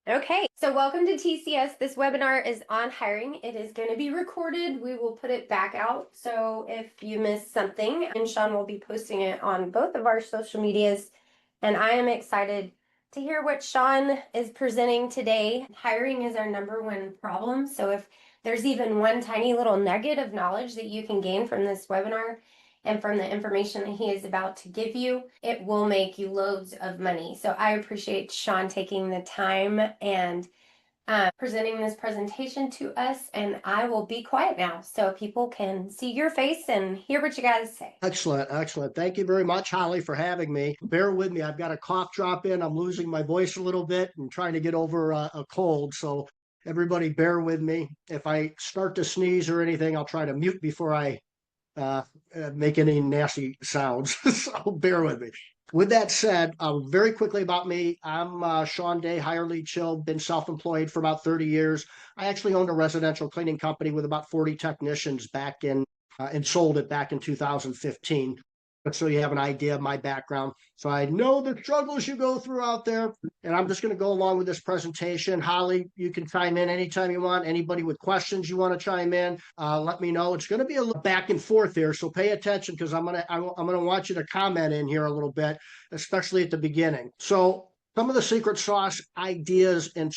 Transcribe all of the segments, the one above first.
Okay, so welcome to TCS. This webinar is on hiring. It is going to be recorded. We will put it back out. So if you missed something, and Shawn will be posting it on both of our social medias. And I am excited to hear what Shawn is presenting today. Hiring is our #1 problem. So if there's even one tiny little nugget of knowledge that you can gain from this webinar, and from the information that he is about to give you, it will make you loads of money. So I appreciate Shawn taking the time and presenting this presentation to us, and I will be quiet now so people can see your face and hear what you guys say. Excellent, excellent. Thank you very much, Holly, for having me. Bear with me. I've got a cough drop in. I'm losing my voice a little bit and trying to get over a cold. So everybody bear with me. If I start to sneeze or anything, I'll try to mute before I make any nasty sounds. So bear with me. With that said, very quickly about me, I'm Shawn Day, hire lead chill, been self-employed for about 30 years. I actually owned a residential cleaning company with about 40 technicians back in and sold it back in 2015. But so you have an idea of my background. So I know the struggles you go through out there, and I'm just going to go along with this presentation. Holly, you can chime in anytime you want. Anybody with questions you want to chime in, let me know. It's going to be a little back and forth here, so pay attention because I'm gonna want you to comment in here a little bit, especially at the beginning. So some of the secret sauce ideas and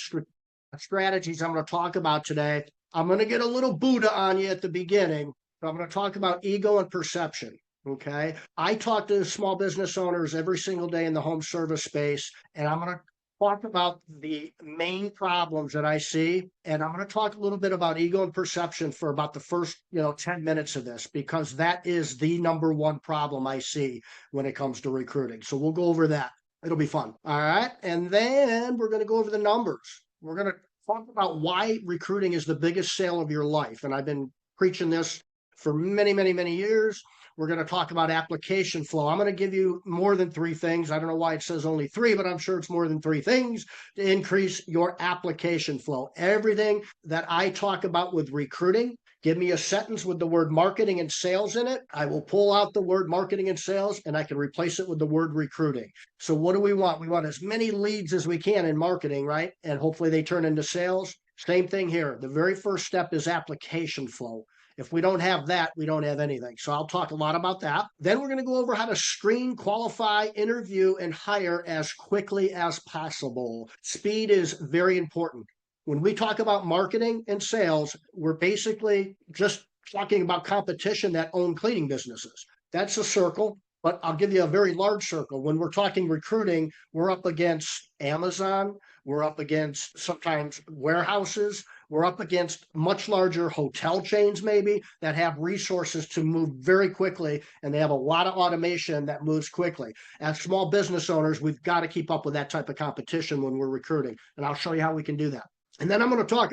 strategies I'm going to talk about today. I'm going to get a little Buddha on you at the beginning. So I'm going to talk about ego and perception. Okay. I talk to small business owners every single day in the home service space, and I'm going to talk about the main problems that I see. And I'm going to talk a little bit about ego and perception for about the first, 10 minutes of this, because that is the #1 problem I see when it comes to recruiting. So we'll go over that. It'll be fun. All right. And then we're going to go over the numbers. We're going to talk about why recruiting is the biggest sale of your life. And I've been preaching this for many, many, many years. We're going to talk about application flow. I'm going to give you more than 3 things. I don't know why it says only 3, but I'm sure it's more than 3 things to increase your application flow. Everything that I talk about with recruiting, give me a sentence with the word marketing and sales in it. I will pull out the word marketing and sales, and I can replace it with the word recruiting. So what do we want? We want as many leads as we can in marketing, right? And hopefully they turn into sales. Same thing here. The very first step is application flow. If we don't have that, we don't have anything. So I'll talk a lot about that. Then we're going to go over how to screen, qualify, interview, and hire as quickly as possible. Speed is very important. When we talk about marketing and sales, we're basically just talking about competition that own cleaning businesses. That's a circle, but I'll give you a very large circle. When we're talking recruiting, we're up against Amazon. We're up against sometimes warehouses. We're up against much larger hotel chains, maybe, that have resources to move very quickly, and they have a lot of automation that moves quickly. As small business owners, we've got to keep up with that type of competition when we're recruiting, and I'll show you how we can do that. And then I'm going to talk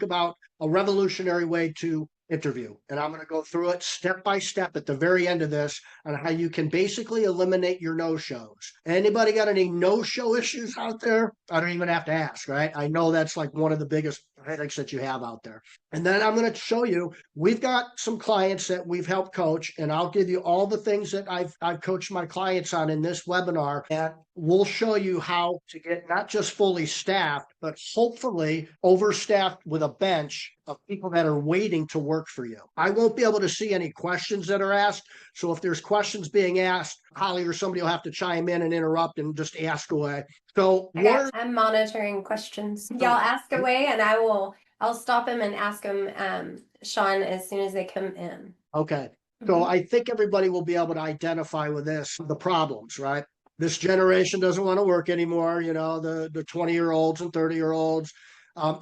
about a revolutionary way to interview. And I'm going to go through it step by step at the very end of this on how you can basically eliminate your no-shows. Anybody got any no-show issues out there? I don't even have to ask, right? I know that's like one of the biggest headaches that you have out there. And then I'm going to show you, we've got some clients that we've helped coach, and I'll give you all the things that I've coached my clients on in this webinar, and we'll show you how to get not just fully staffed, but hopefully overstaffed with a bench of people that are waiting to work for you. I won't be able to see any questions that are asked. So if there's questions being asked, Holly or somebody will have to chime in and interrupt and just ask away. So I'm monitoring questions. Y'all ask away, and I'll stop them and ask them, Shawn, as soon as they come in. Okay. So I think everybody will be able to identify with this, the problems, right? This generation doesn't want to work anymore. The 20-year-olds and 30-year-olds.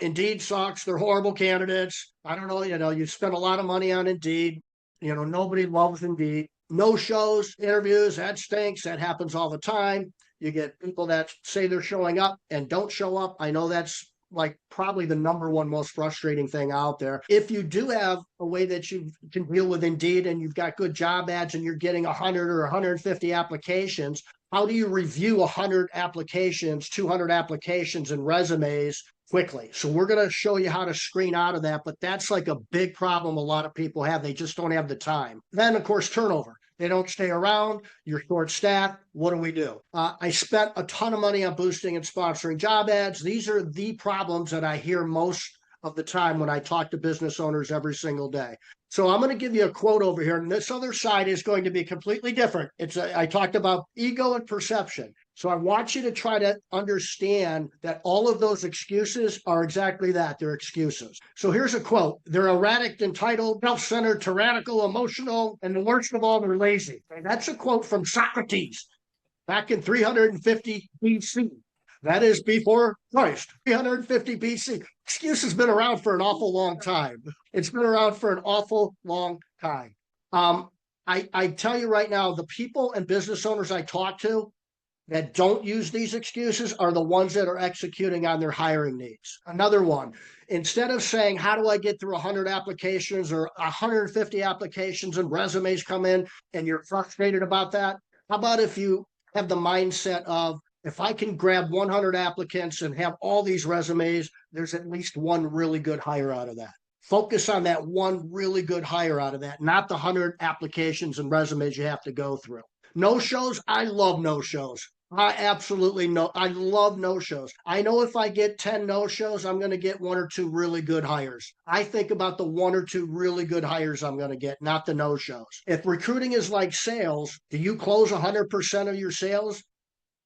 Indeed sucks. They're horrible candidates. I don't know. You spend a lot of money on Indeed. Nobody loves Indeed. No shows, interviews, that stinks. That happens all the time. You get people that say they're showing up and don't show up. I know that's like probably the #1 most frustrating thing out there. If you do have a way that you can deal with Indeed and you've got good job ads and you're getting 100 or 150 applications, how do you review 100 applications, 200 applications and resumes quickly? So we're going to show you how to screen out of that, but that's like a big problem a lot of people have. They just don't have the time. Then, of course, turnover. They don't stay around. You're short staffed. What do? I spent a ton of money on boosting and sponsoring job ads. These are the problems that I hear most of the time when I talk to business owners every single day. So I'm going to give you a quote over here, and this other side is going to be completely different. I talked about ego and perception. So I want you to try to understand that all of those excuses are exactly that. They're excuses. So here's a quote. They're erratic, entitled, self-centered, tyrannical, emotional, and the worst of all, they're lazy. Okay, that's a quote from Socrates back in 350 BC. That is before Christ, 350 BC. Excuse has been around for an awful long time. It's been around for an awful long time. I tell you right now, the people and business owners I talk to that don't use these excuses are the ones that are executing on their hiring needs. Another one, instead of saying, how do I get through 100 applications or 150 applications and resumes come in and you're frustrated about that? How about if you have the mindset of, if I can grab 100 applicants and have all these resumes, there's at least one really good hire out of that. Focus on that one really good hire out of that, not the 100 applications and resumes you have to go through. No-shows, I love no-shows. I love no-shows. I know if I get 10 no-shows, I'm going to get one or two really good hires. I think about the one or two really good hires I'm going to get, not the no-shows. If recruiting is like sales, do you close 100% of your sales?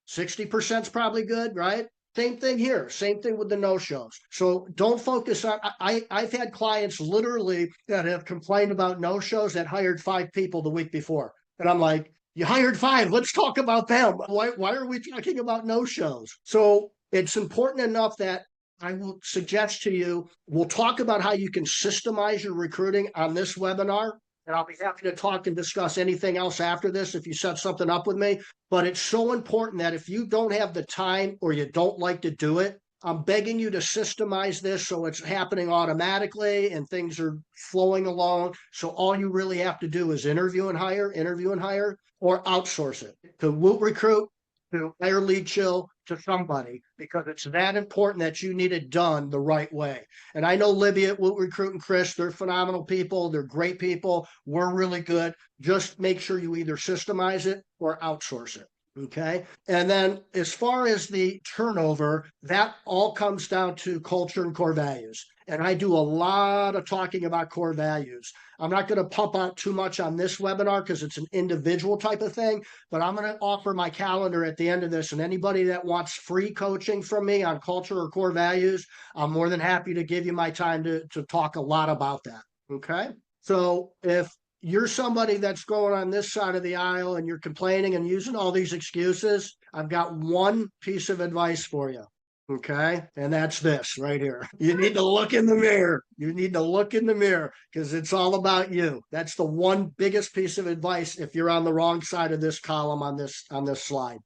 60% is probably good, right? Same thing here. Same thing with the no-shows. So don't focus on, I've had clients literally that have complained about no-shows that hired 5 people the week before. And I'm like, you hired 5. Let's talk about them. Why are we talking about no-shows? So it's important enough that I will suggest to you, we'll talk about how you can systemize your recruiting on this webinar. And I'll be happy to talk and discuss anything else after this if you set something up with me. But it's so important that if you don't have the time or you don't like to do it, I'm begging you to systemize this so it's happening automatically and things are flowing along. So all you really have to do is interview and hire, or outsource it to Woot Recruit, to Hire Lead Chill, to somebody, because it's that important that you need it done the right way. And I know Libby at Woot Recruit and Chris, they're phenomenal people. They're great people. We're really good. Just make sure you either systemize it or outsource it. Okay. And then as far as the turnover, that all comes down to culture and core values. And I do a lot of talking about core values. I'm not going to pump out too much on this webinar because it's an individual type of thing, but I'm going to offer my calendar at the end of this. And anybody that wants free coaching from me on culture or core values, I'm more than happy to give you my time to talk a lot about that. Okay. So if you're somebody that's going on this side of the aisle and you're complaining and using all these excuses, I've got one piece of advice for you. Okay. And that's this right here. You need to look in the mirror. You need to look in the mirror because it's all about you. That's the one biggest piece of advice if you're on the wrong side of this column on this slide.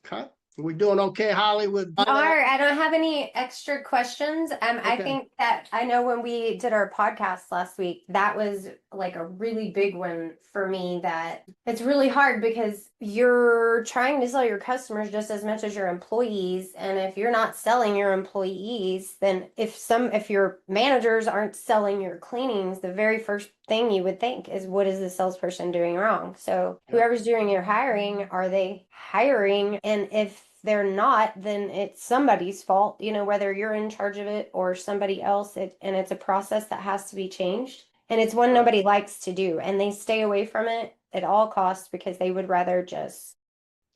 Okay. Are we doing okay, Holly? I don't have any extra questions. I Okay. think that I know when we did our podcast last week, that was like a really big one for me, that it's really hard because you're trying to sell your customers just as much as your employees. And if you're not selling your employees, then if your managers aren't selling your cleanings, the very first thing you would think is, what is the salesperson doing wrong? So whoever's doing your hiring, are they hiring? And if they're not, then it's somebody's fault, whether you're in charge of it or somebody else. And it's a process that has to be changed. And it's one nobody likes to do. And they stay away from it at all costs because they would rather just,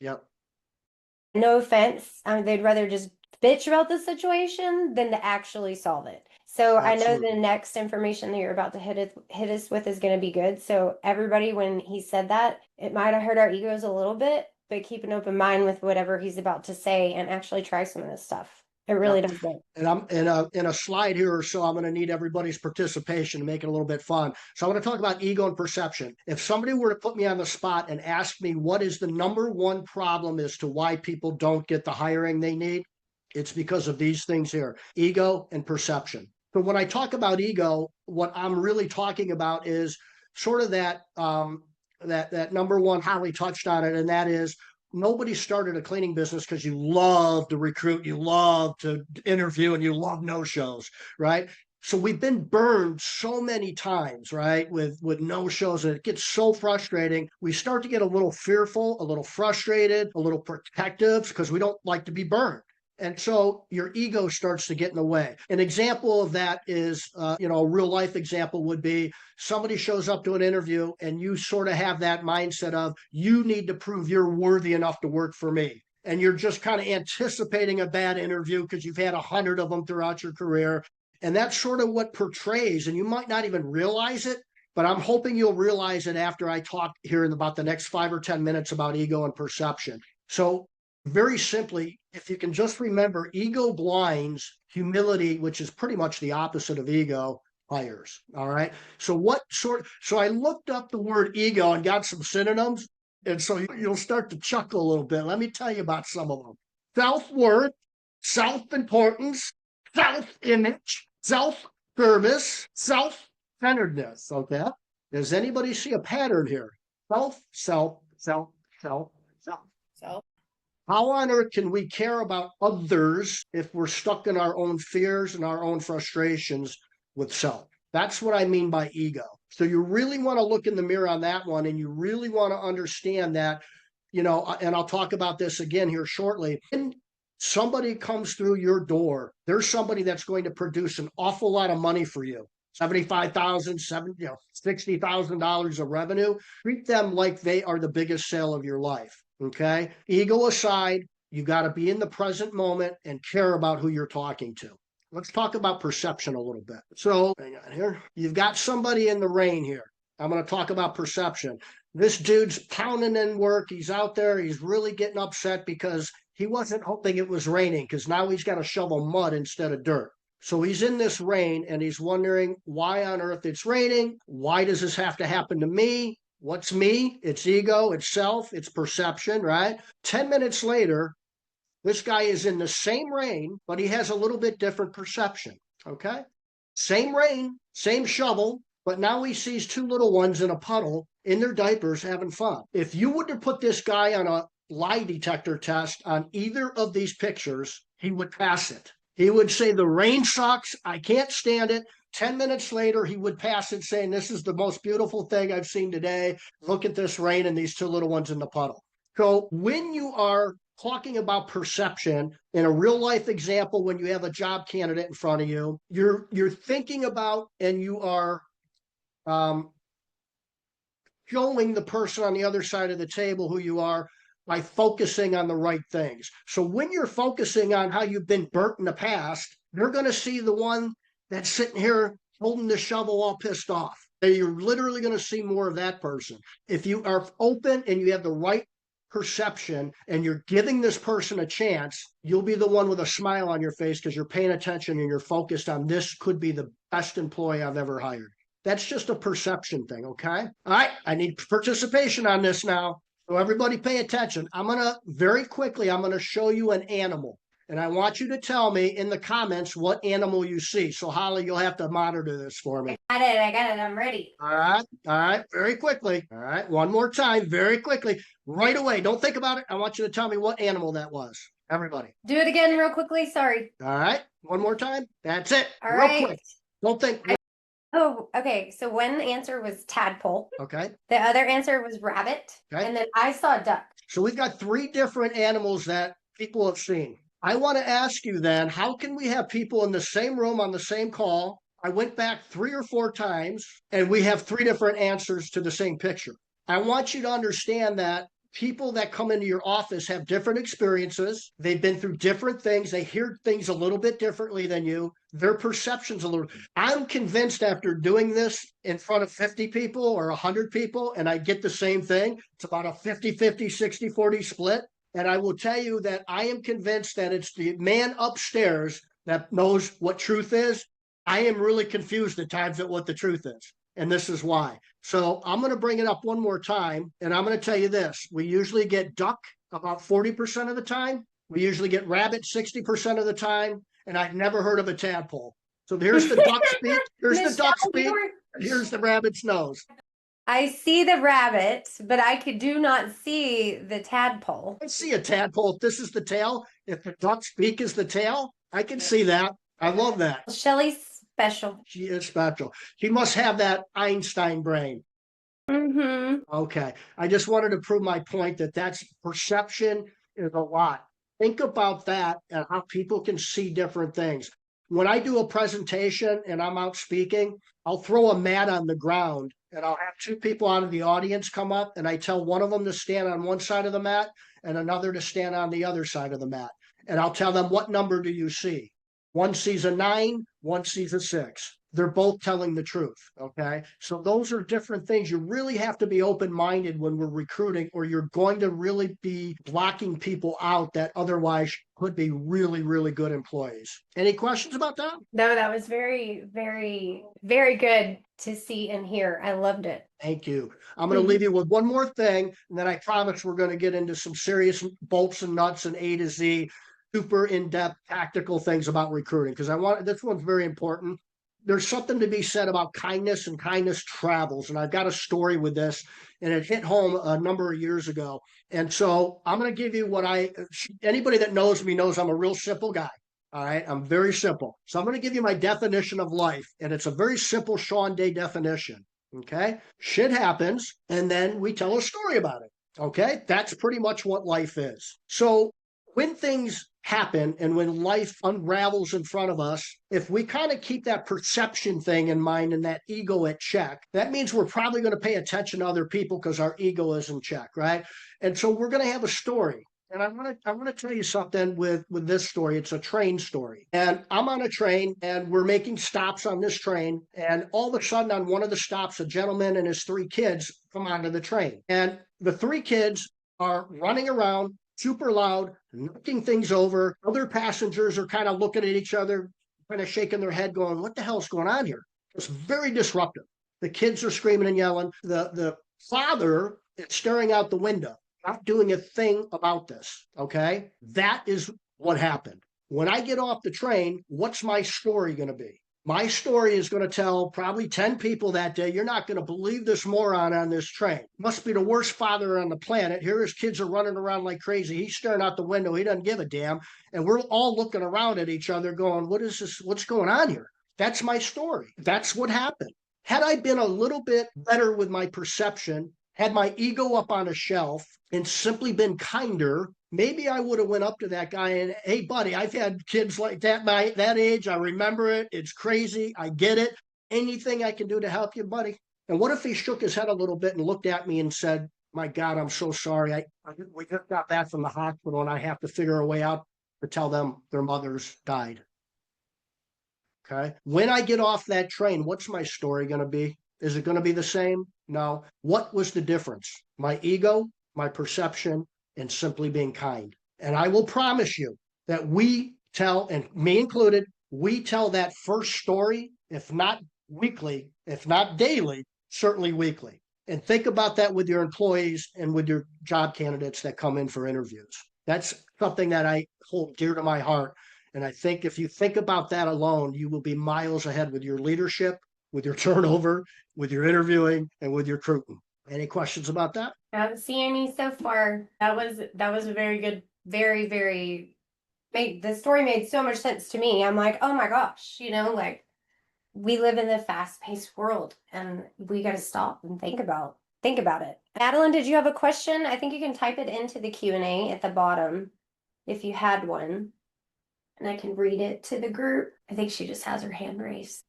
no offense, they'd rather just bitch about the situation than to actually solve it. So Absolutely. I know the next information that you're about to hit us with is going to be good. So everybody, when he said that, it might have hurt our egos a little bit, but keep an open mind with whatever he's about to say and actually try some of this stuff. It really does good. And I'm in a slide here or so, I'm going to need everybody's participation to make it a little bit fun. So I want to talk about ego and perception. If somebody were to put me on the spot and ask me what is the number one problem as to why people don't get the hiring they need, it's because of these things here: ego and perception. So when I talk about ego, what I'm really talking about is sort of that number one, Holly touched on it, and that is, nobody started a cleaning business because you love to recruit, you love to interview, and you love no-shows, right? So we've been burned so many times, right? With no shows, and it gets so frustrating. We start to get a little fearful, a little frustrated, a little protective because we don't like to be burned. And so your ego starts to get in the way. An example of that is, a real life example would be somebody shows up to an interview and you sort of have that mindset of, you need to prove you're worthy enough to work for me. And you're just kind of anticipating a bad interview because you've had 100 of them throughout your career. And that's sort of what portrays, and you might not even realize it, but I'm hoping you'll realize it after I talk here in about the next 5 or 10 minutes about ego and perception. So very simply, if you can just remember, ego blinds, humility, which is pretty much the opposite of ego, hires. All right. So I looked up the word ego and got some synonyms. And so you'll start to chuckle a little bit. Let me tell you about some of them. Self-worth, self-importance, self-image, self-service, self-centeredness. Okay. Does anybody see a pattern here? Self, self, self, self, self. So How on earth can we care about others if we're stuck in our own fears and our own frustrations with self? That's what I mean by ego. So you really want to look in the mirror on that one, and you really want to understand that, and I'll talk about this again here shortly. When somebody comes through your door, there's somebody that's going to produce an awful lot of money for you. $75,000, $60,000 of revenue. Treat them like they are the biggest sale of your life. Okay. Ego aside, you got to be in the present moment and care about who you're talking to. Let's talk about perception a little bit. So hang on here. You've got somebody in the rain here. I'm going to talk about perception. This dude's pounding in work. He's out there. He's really getting upset because he wasn't hoping it was raining, because now he's got to shovel mud instead of dirt. So he's in this rain and he's wondering why on earth it's raining. Why does this have to happen to me? What's me? It's ego, it's self, it's perception, right? 10 minutes later, this guy is in the same rain, but he has a little bit different perception, okay? Same rain, same shovel, but now he sees two little ones in a puddle in their diapers having fun. If you were to put this guy on a lie detector test on either of these pictures, he would pass it. He would say, the rain sucks, I can't stand it. 10 minutes later, he would pass it saying, this is the most beautiful thing I've seen today. Look at this rain and these two little ones in the puddle. So when you are talking about perception in a real life example, when you have a job candidate in front of you, you're thinking about, and you are showing the person on the other side of the table who you are by focusing on the right things. So when you're focusing on how you've been burnt in the past, they're going to see the one that's sitting here holding the shovel all pissed off. You're literally going to see more of that person. If you are open and you have the right perception and you're giving this person a chance, you'll be the one with a smile on your face because you're paying attention and you're focused on, this could be the best employee I've ever hired. That's just a perception thing, okay? All right, I need participation on this now. So everybody pay attention. I'm going to show you an animal. And I want you to tell me in the comments what animal you see. So Holly, you'll have to monitor this for me. I got it, I'm ready. All right, very quickly. All right, one more time, very quickly, right away. Don't think about it. I want you to tell me what animal that was. Everybody. Do it again real quickly, sorry. All right, one more time. That's it. All real right. Quick. Don't think. Oh, okay. So one answer was tadpole. Okay. The other answer was rabbit. Okay. And then I saw duck. So we've got 3 different animals that people have seen. I want to ask you then, how can we have people in the same room on the same call? I went back 3 or 4 times and we have 3 different answers to the same picture. I want you to understand that people that come into your office have different experiences. They've been through different things. They hear things a little bit differently than you. Their perception's a little. I'm convinced after doing this in front of 50 people or 100 people, and I get the same thing, it's about a 50-50, 60-40 split. And I will tell you that I am convinced that it's the man upstairs that knows what truth is. I am really confused at times at what the truth is. And this is why. So I'm going to bring it up one more time. And I'm going to tell you this. We usually get duck about 40% of the time. We usually get rabbit 60% of the time. And I've never heard of a tadpole. So here's the duck speak. Here's the duck speak. Here's the rabbit's nose. I see the rabbit, but I do not see the tadpole. I see a tadpole. If this is the tail, if the duck's beak is the tail, I can see that. I love that. Shelly's Special. She is special. She must have that Einstein brain. Mm-hmm. Okay. I just wanted to prove my point that that's perception is a lot. Think about that and how people can see different things. When I do a presentation and I'm out speaking, I'll throw a mat on the ground and I'll have two people out of the audience come up and I tell one of them to stand on one side of the mat and another to stand on the other side of the mat. And I'll tell them, what number do you see? One sees a 9, one sees a 6. They're both telling the truth. Okay. So those are different things. You really have to be open minded when we're recruiting, or you're going to really be blocking people out that otherwise could be really, really good employees. Any questions about that? No, that was very, very, very good to see and hear. I loved it. Thank you. I'm going to leave you with one more thing, and then I promise we're going to get into some serious bolts and nuts and A to Z, super in-depth tactical things about recruiting, because this one's very important. There's something to be said about kindness, and kindness travels. And I've got a story with this, and it hit home a number of years ago. And so I'm going to give you anybody that knows me knows I'm a real simple guy. All right. I'm very simple. So I'm going to give you my definition of life. And it's a very simple Shawn Day definition. Okay. Shit happens, and then we tell a story about it. Okay. That's pretty much what life is. So when things happen and when life unravels in front of us, if we kind of keep that perception thing in mind and that ego at check, that means we're probably going to pay attention to other people because our ego is in check, right? And so we're going to have a story. And I'm gonna tell you something with this story. It's a train story. And I'm on a train and we're making stops on this train. And all of a sudden on one of the stops, a gentleman and his 3 kids come onto the train. And the 3 kids are running around super loud, knocking things over. Other passengers are kind of looking at each other, kind of shaking their head, going, what the hell's going on here? It's very disruptive. The kids are screaming and yelling. The father is staring out the window, not doing a thing about this. Okay. That is what happened. When I get off the train, what's my story going to be? My story is going to tell probably 10 people that day, you're not going to believe this moron on this train. Must be the worst father on the planet. Here his kids are running around like crazy. He's staring out the window. He doesn't give a damn. And we're all looking around at each other going, what is this? What's going on here? That's my story. That's what happened. Had I been a little bit better with my perception, had my ego up on a shelf and simply been kinder, maybe I would have went up to that guy and, hey, buddy, I've had kids like that age. I remember it. It's crazy. I get it. Anything I can do to help you, buddy? And what if he shook his head a little bit and looked at me and said, my God, I'm so sorry. We just got back from the hospital and I have to figure a way out to tell them their mothers died. Okay. When I get off that train, what's my story going to be? Is it going to be the same? No. What was the difference? My ego, my perception, and simply being kind. And I will promise you that we tell, and me included, we tell that first story, if not weekly, if not daily, certainly weekly. And think about that with your employees and with your job candidates that come in for interviews. That's something that I hold dear to my heart. And I think if you think about that alone, you will be miles ahead with your leadership, with your turnover, with your interviewing, and with your recruiting. Any questions about that? I haven't seen any so far. That was a very good, very, very the story made so much sense to me. I'm like, oh my gosh, like we live in the fast-paced world and we got to stop and think about it. Adeline, did you have a question? I think you can type it into the Q&A at the bottom if you had one, and I can read it to the group. I think she just has her hand raised.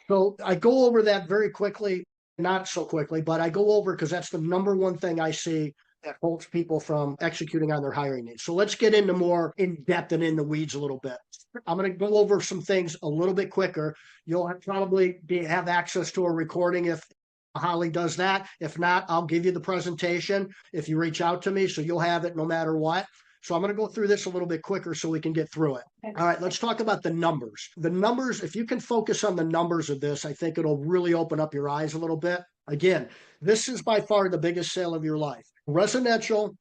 So I go over that very quickly, not so quickly, but I go over because that's the number one thing I see that holds people from executing on their hiring needs. So let's get into more in depth and in the weeds a little bit. I'm going to go over some things a little bit quicker. You'll probably have access to a recording if Holly does that. If not, I'll give you the presentation if you reach out to me, so you'll have it no matter what. So I'm going to go through this a little bit quicker so we can get through it. Okay. All right, let's talk about the numbers. The numbers, if you can focus on the numbers of this, I think it'll really open up your eyes a little bit. Again, this is by far the biggest sale of your life. Residential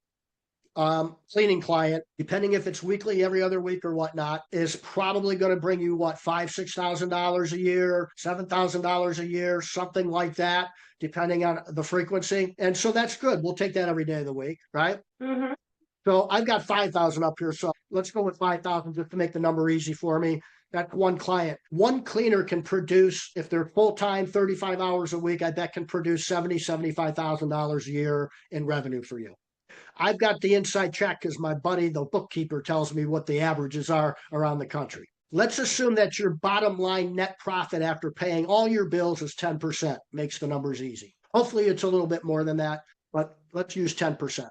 cleaning client, depending if it's weekly, every other week or whatnot, is probably going to bring you $5,000-$6,000 a year, $7,000 a year, something like that, depending on the frequency. And so that's good. We'll take that every day of the week, right? Mm-hmm. So I've got 5,000 up here. So let's go with 5,000 just to make the number easy for me. That's one client. One cleaner can produce, if they're full-time, 35 hours a week, I bet can produce $75,000 a year in revenue for you. I've got the inside check because my buddy, the bookkeeper, tells me what the averages are around the country. Let's assume that your bottom line net profit after paying all your bills is 10%. Makes the numbers easy. Hopefully it's a little bit more than that, but let's use 10%.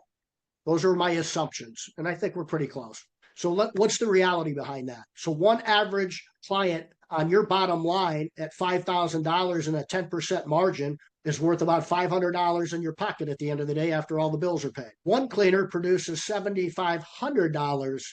Those are my assumptions, and I think we're pretty close. So what's the reality behind that? So one average client on your bottom line at $5,000 and a 10% margin is worth about $500 in your pocket at the end of the day after all the bills are paid. One cleaner produces $7,500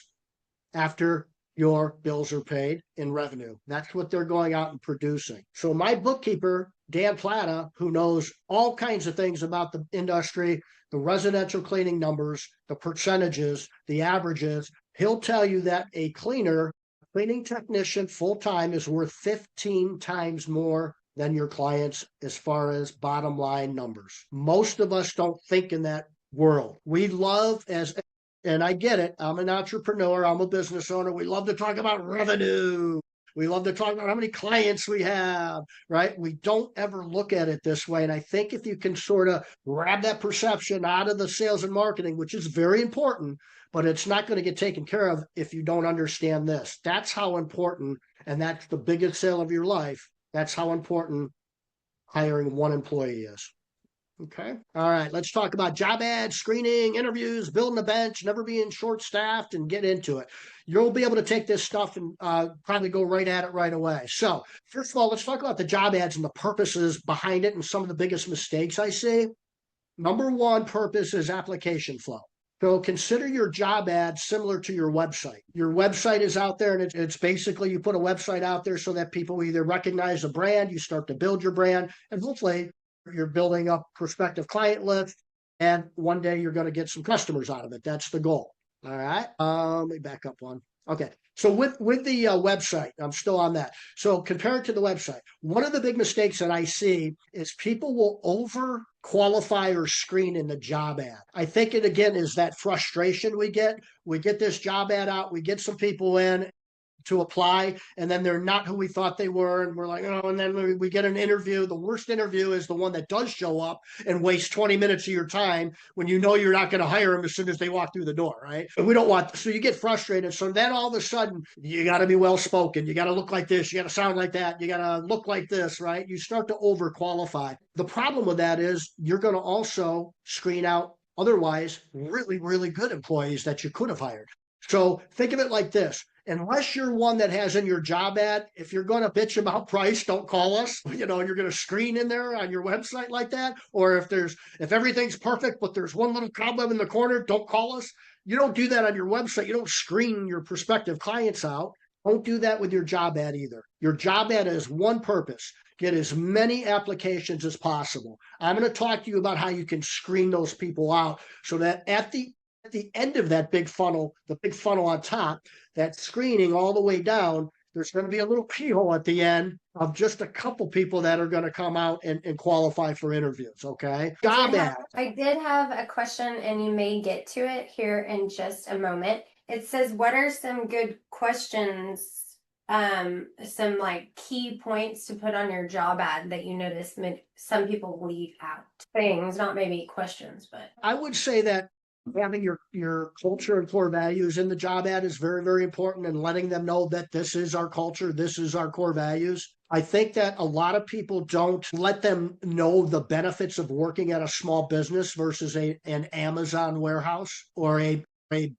after your bills are paid in revenue. That's what they're going out and producing. So my bookkeeper, Dan Plata, who knows all kinds of things about the industry, the residential cleaning numbers, the percentages, the averages, he'll tell you that a cleaning technician full-time is worth 15 times more than your clients as far as bottom line numbers. Most of us don't think in that world. We love and I get it. I'm an entrepreneur. I'm a business owner. We love to talk about revenue. We love to talk about how many clients we have, right? We don't ever look at it this way. And I think if you can sort of grab that perception out of the sales and marketing, which is very important, but it's not going to get taken care of if you don't understand this. That's how important, and that's the biggest sale of your life. That's how important hiring one employee is. Okay. All right. Let's talk about job ads, screening, interviews, building a bench, never being short staffed, and get into it. You'll be able to take this stuff and probably go right at it right away. So, first of all, let's talk about the job ads and the purposes behind it and some of the biggest mistakes I see. Number one purpose is application flow. So consider your job ad similar to your website. Your website is out there, and it's basically you put a website out there so that people either recognize a brand, you start to build your brand, and hopefully you're building up prospective client list, and one day you're going to get some customers out of it. That's the goal. All right. Let me back up one. Okay. So with the website, I'm still on that. So compared to the website, one of the big mistakes that I see is people will over qualify or screen in the job ad. I think it again is that frustration we get. We get this job ad out, we get some people in to apply, and then they're not who we thought they were, and we're like, oh, and then we get an interview. The worst interview is the one that does show up and waste 20 minutes of your time when you know you're not going to hire them as soon as they walk through the door, right? But we don't want, so you get frustrated. So then all of a sudden you got to be well spoken, you got to look like this, you got to sound like that, you got to look like this, right? You start to over qualify. The problem with that is you're going to also screen out otherwise really, really good employees that you could have hired. So think of it like this. Unless you're one that has in your job ad, if you're going to bitch about price, don't call us. You're going to screen in there on your website like that. Or if everything's perfect, but there's one little cobweb in the corner, don't call us. You don't do that on your website. You don't screen your prospective clients out. Don't do that with your job ad either. Your job ad has one purpose: get as many applications as possible. I'm going to talk to you about how you can screen those people out so that at the end of that big funnel, the big funnel on top, that screening all the way down, there's going to be a little keyhole at the end of just a couple people that are going to come out and qualify for interviews. Okay. Job ad. I did have a question, and you may get to it here in just a moment. It says, what are some good questions, some like key points to put on your job ad that you notice some people leave out? Things, not maybe questions, but I would say that having your culture and core values in the job ad is very, very important, and letting them know that this is our culture, this is our core values. I think that a lot of people don't let them know the benefits of working at a small business versus an Amazon warehouse or a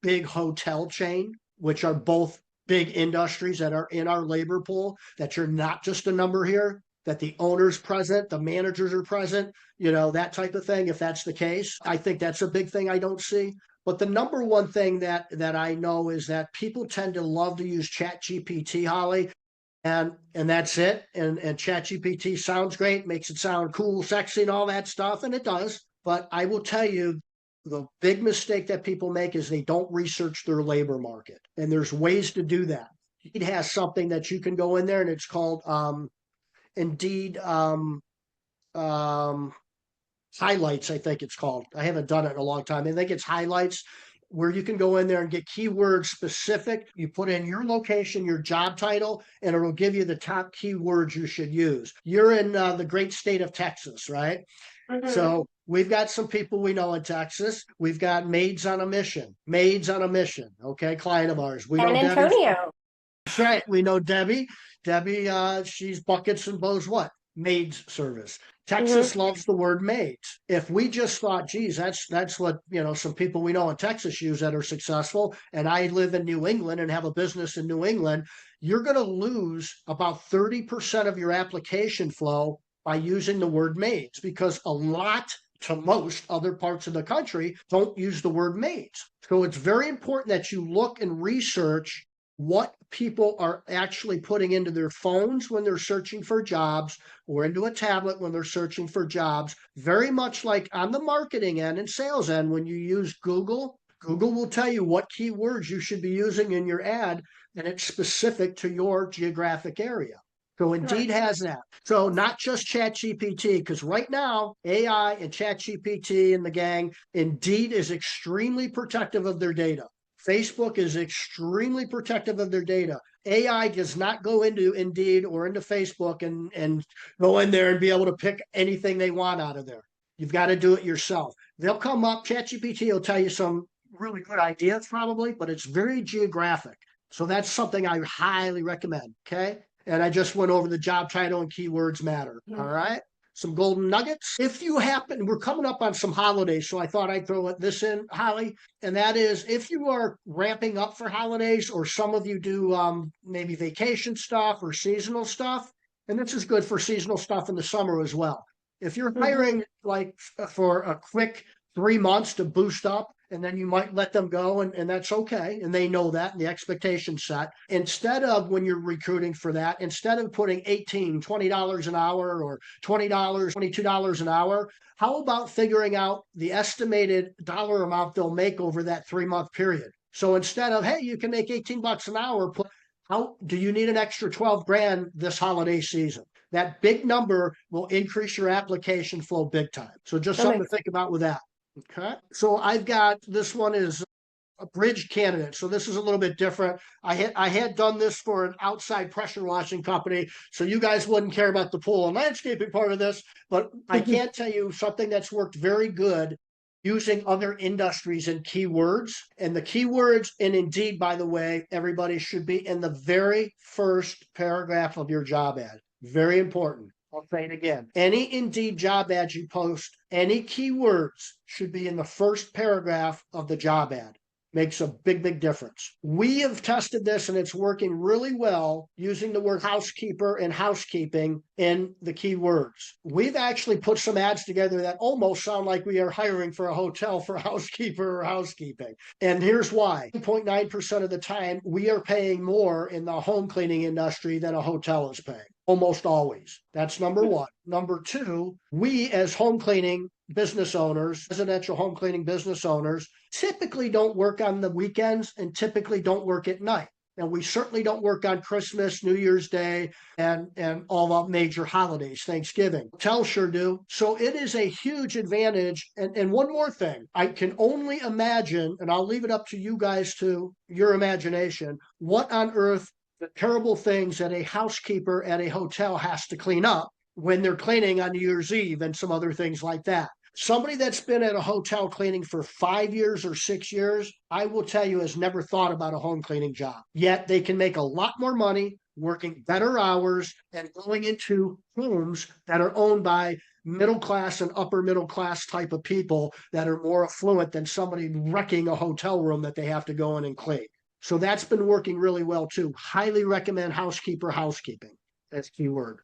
big hotel chain, which are both big industries that are in our labor pool, that you're not just a number here, that the owner's present, the managers are present, that type of thing. If that's the case, I think that's a big thing I don't see. But the number one thing that I know is that people tend to love to use ChatGPT, Holly, and that's it. And ChatGPT sounds great, makes it sound cool, sexy, and all that stuff, and it does. But I will tell you, the big mistake that people make is they don't research their labor market, and there's ways to do that. It has something that you can go in there, and it's called Indeed highlights, I think it's called. I haven't done it in a long time. I think it's highlights. where you can go in there and get keywords specific. You put in your location, your job title, and it'll give you the top keywords you should use. You're in the great state of Texas, right? So we've got some people we know in Texas. We've got maids on a mission. Maids on a mission. Okay, client of ours. We San know Debbie. Antonio. That's right. We know Debbie. Debbie, she's buckets and bows what? Maids service. Texas loves the word maids. If we just thought, geez, that's what, you know, some people we know in Texas use that are successful, and I live in New England and have a business in New England, you're going to lose about 30% of your application flow by using the word maids, because a lot to most other parts of the country don't use the word maids. So it's very important that you look and research what people are actually putting into their phones when they're searching for jobs, or into a tablet when they're searching for jobs. Very much like on the marketing end and sales end, when you use Google, Google will tell you what keywords you should be using in your ad, and it's specific to your geographic area. So Indeed has that. So not just ChatGPT, because right now, AI and ChatGPT and the gang, Indeed is extremely protective of their data. Facebook is extremely protective of their data. AI does not go into Indeed or into Facebook and go in there and be able to pick anything they want out of there. You've got to do it yourself. They'll come up, ChatGPT will tell you some really good ideas probably, but it's very geographic. So that's something I highly recommend, okay? And I just went over the job title and keywords matter, all right? Some golden nuggets. If you happen, we're coming up on some holidays, so I thought I'd throw this in, Holly, and that is if you are ramping up for holidays, or some of you do maybe vacation stuff or seasonal stuff, and this is good for seasonal stuff in the summer as well. If you're hiring like for a quick 3 months to boost up, and then you might let them go, and that's okay. And they know that, and the expectation's set. Instead of, when you're recruiting for that, instead of putting $18, $20 an hour, or $20, $22 an hour, how about figuring out the estimated dollar amount they'll make over that 3-month period? So instead of, hey, you can make $18 an hour, how do you need an extra 12 grand this holiday season? That big number will increase your application flow big time. So just something to think about with that. Okay, so I've got, this one is a bridge candidate. So this is a little bit different. I had done this for an outside pressure washing company, so you guys wouldn't care about the pool and landscaping part of this, but I can tell you something that's worked very good using other industries and keywords. And the keywords in Indeed, by the way, everybody should be in the very first paragraph of your job ad. Very important. I'll say it again. Any Indeed job ad you post, any keywords should be in the first paragraph of the job ad. Makes a big, big difference. We have tested this and it's working really well using the word housekeeper and housekeeping in the keywords. We've actually put some ads together that almost sound like we are hiring for a hotel for housekeeper or housekeeping. And here's why. 0.9% of the time, we are paying more in the home cleaning industry than a hotel is paying. Almost always. That's number one. Number two, we as home cleaning business owners, residential home cleaning business owners, typically don't work on the weekends and typically don't work at night. And we certainly don't work on Christmas, New Year's Day, and all the major holidays, Thanksgiving. Hotels sure do. So it is a huge advantage. And one more thing, I can only imagine, and I'll leave it up to you guys to your imagination, what on earth the terrible things that a housekeeper at a hotel has to clean up when they're cleaning on New Year's Eve and some other things like that. Somebody that's been at a hotel cleaning for 5 years or 6 years, I will tell you, has never thought about a home cleaning job. Yet they can make a lot more money working better hours and going into homes that are owned by middle class and upper middle class type of people that are more affluent than somebody wrecking a hotel room that they have to go in and clean. So that's been working really well too. Highly recommend housekeeper, housekeeping. That's keyword.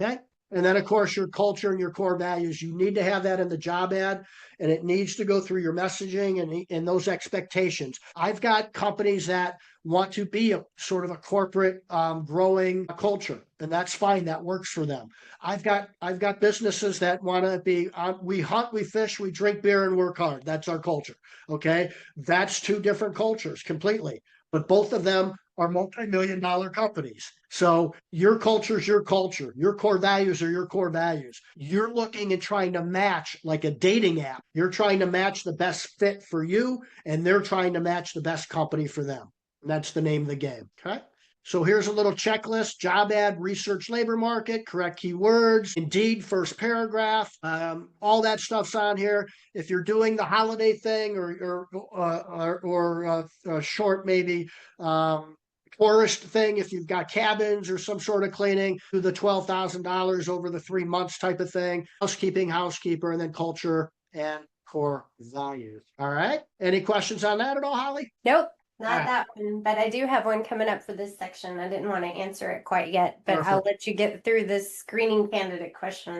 Okay. And then, of course, your culture and your core values, you need to have that in the job ad, and it needs to go through your messaging and those expectations. I've got companies that want to be a sort of a corporate growing culture, and that's fine. That works for them. I've got businesses that want to be, we hunt, we fish, we drink beer, and work hard. That's our culture. Okay. That's two different cultures completely. But both of them are multi-million-dollar companies. So your culture is your culture. Your core values are your core values. You're looking and trying to match like a dating app. You're trying to match the best fit for you, and they're trying to match the best company for them. And that's the name of the game. Okay. So here's a little checklist: job ad, research labor market, correct keywords, Indeed, first paragraph, all that stuff's on here. If you're doing the holiday thing or a short maybe tourist thing, if you've got cabins or some sort of cleaning, do the $12,000 over the 3 months type of thing, housekeeping, housekeeper, and then culture and core values. All right. Any questions on that at all, Holly? Nope. All Not right. that one, but I do have one coming up for this section. I didn't want to answer it quite yet, but I'll Perfect. let you get through this screening candidate question.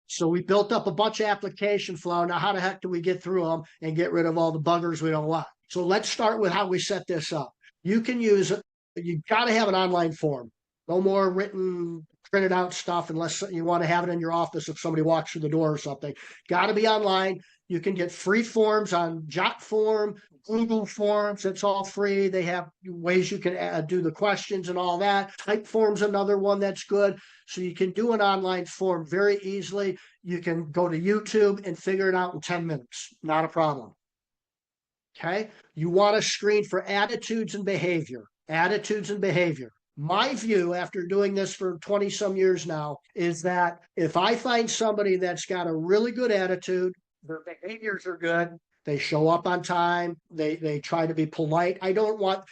So we built up a bunch of application flow. Now, how the heck do we get through them and get rid of all the buggers we don't want? So let's start with how we set this up. You can use it. You got to have an online form. No more written, printed out stuff unless you want to have it in your office if somebody walks through the door or something. Got to be online. You can get free forms on JotForm, Google Forms. It's all free. They have ways you can do the questions and all that. Typeform's another one that's good. So you can do an online form very easily. You can go to YouTube and figure it out in 10 minutes. Not a problem. Okay. You want to screen for attitudes and behavior. Attitudes and behavior. My view after doing this for 20 some years now is that if I find somebody that's got a really good attitude, their behaviors are good, they show up on time, they try to be polite. I don't want,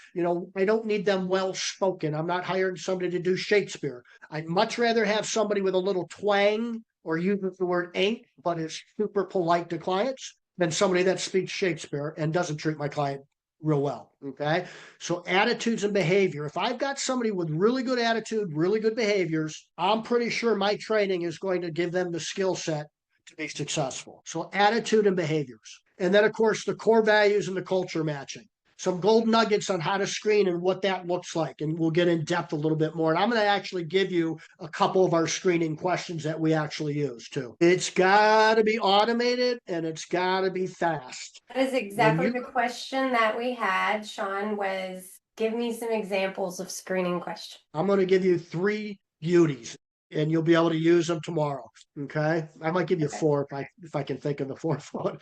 I don't need them well spoken. I'm not hiring somebody to do Shakespeare. I'd much rather have somebody with a little twang or uses the word ain't, but is super polite to clients than somebody that speaks Shakespeare and doesn't treat my client real well. Okay. So attitudes and behavior. If I've got somebody with really good attitude, really good behaviors, I'm pretty sure my training is going to give them the skill set to be successful. So attitude and behaviors. And then, of course, the core values and the culture matching. Some gold nuggets on how to screen and what that looks like. And we'll get in depth a little bit more. And I'm going to actually give you a couple of our screening questions that we actually use too. It's got to be automated and it's got to be fast. That is exactly the question that we had. Shawn was, give me some examples of screening questions. I'm going to give you 3 beauties and you'll be able to use them tomorrow. Okay. I might give you 4 if I can think of the 4th one.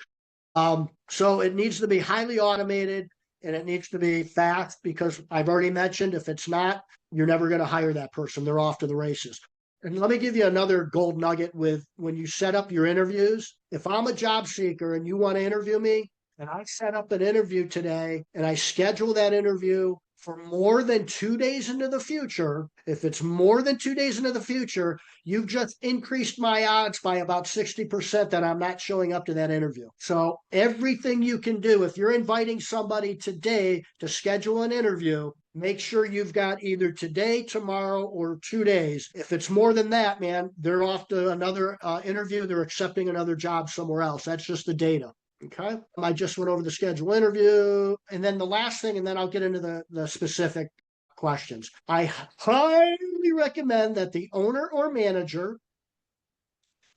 So it needs to be highly automated and it needs to be fast because I've already mentioned if it's not, you're never going to hire that person. They're off to the races. And let me give you another gold nugget with when you set up your interviews. If I'm a job seeker and you want to interview me and I set up an interview today and I schedule that interview for more than 2 days into the future, if it's more than 2 days into the future, you've just increased my odds by about 60% that I'm not showing up to that interview. So everything you can do, if you're inviting somebody today to schedule an interview, make sure you've got either today, tomorrow, or 2 days. If it's more than that, man, they're off to another interview. They're accepting another job somewhere else. That's just the data. Okay. I just went over the schedule interview. And then the last thing, and then I'll get into the specific questions. I highly recommend that the owner or manager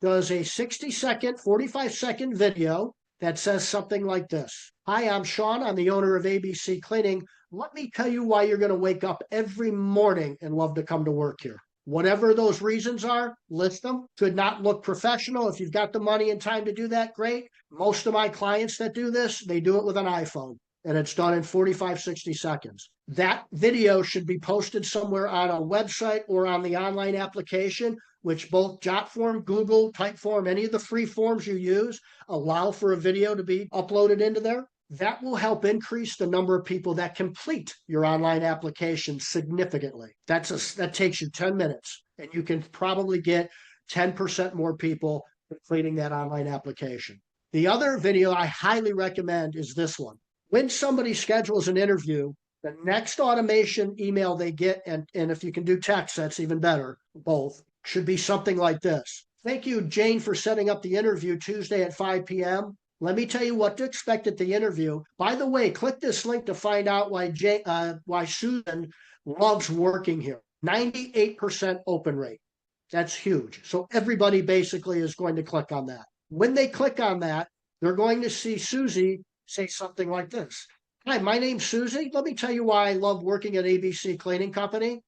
does a 60-second, 45-second video that says something like this. Hi, I'm Shawn. I'm the owner of ABC Cleaning. Let me tell you why you're going to wake up every morning and love to come to work here. Whatever those reasons are, list them. Could not look professional. If you've got the money and time to do that, great. Most of my clients that do this, they do it with an iPhone and it's done in 45, 60 seconds. That video should be posted somewhere on a website or on the online application, which both JotForm, Google, Typeform, any of the free forms you use allow for a video to be uploaded into there. That will help increase the number of people that complete your online application significantly. That takes you 10 minutes, and you can probably get 10% more people completing that online application. The other video I highly recommend is this one. When somebody schedules an interview, the next automation email they get, and if you can do text, that's even better, both, should be something like this. Thank you, Jane, for setting up the interview Tuesday at 5 p.m. Let me tell you what to expect at the interview. By the way, click this link to find out why Susan loves working here. 98% open rate. That's huge. So everybody basically is going to click on that. When they click on that, they're going to see Susie say something like this. Hi, my name's Susie. Let me tell you why I love working at ABC Cleaning Company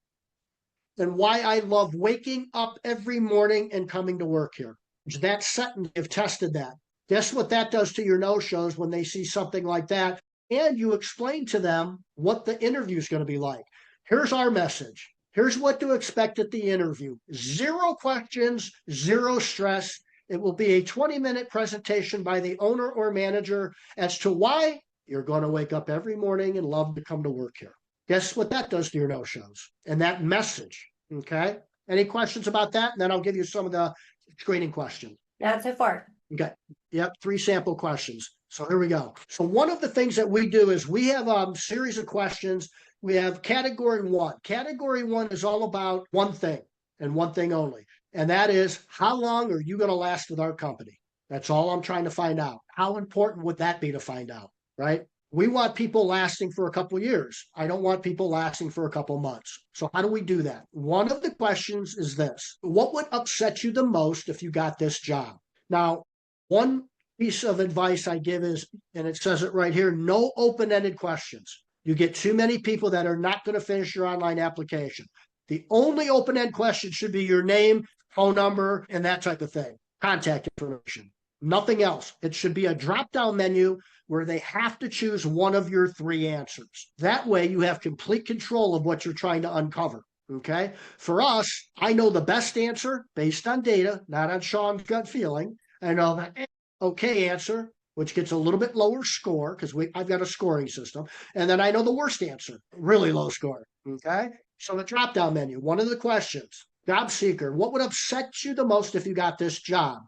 and why I love waking up every morning and coming to work here. That sentence, you've tested that. Guess what that does to your no-shows when they see something like that? And you explain to them what the interview is going to be like. Here's our message. Here's what to expect at the interview. 0 questions, 0 stress. It will be a 20-minute presentation by the owner or manager as to why you're going to wake up every morning and love to come to work here. Guess what that does to your no-shows and that message. Okay. Any questions about that? And then I'll give you some of the screening questions. Not so far. Okay. Yep. 3 sample questions. So here we go. So one of the things that we do is we have a series of questions. We have category 1. Category 1 is all about one thing and one thing only. And that is, how long are you going to last with our company? That's all I'm trying to find out. How important would that be to find out, right? We want people lasting for a couple of years. I don't want people lasting for a couple of months. So how do we do that? One of the questions is this: what would upset you the most if you got this job? Now, one piece of advice I give is, and it says it right here, no open-ended questions. You get too many people that are not going to finish your online application. The only open-end question should be your name, phone number, and that type of thing. Contact information. Nothing else. It should be a drop-down menu where they have to choose one of your 3 answers. That way you have complete control of what you're trying to uncover. Okay. For us, I know the best answer based on data, not on Shawn's gut feeling. I know the okay answer, which gets a little bit lower score because I've got a scoring system. And then I know the worst answer, really low score. Okay. So the drop-down menu, one of the questions, job seeker, what would upset you the most if you got this job?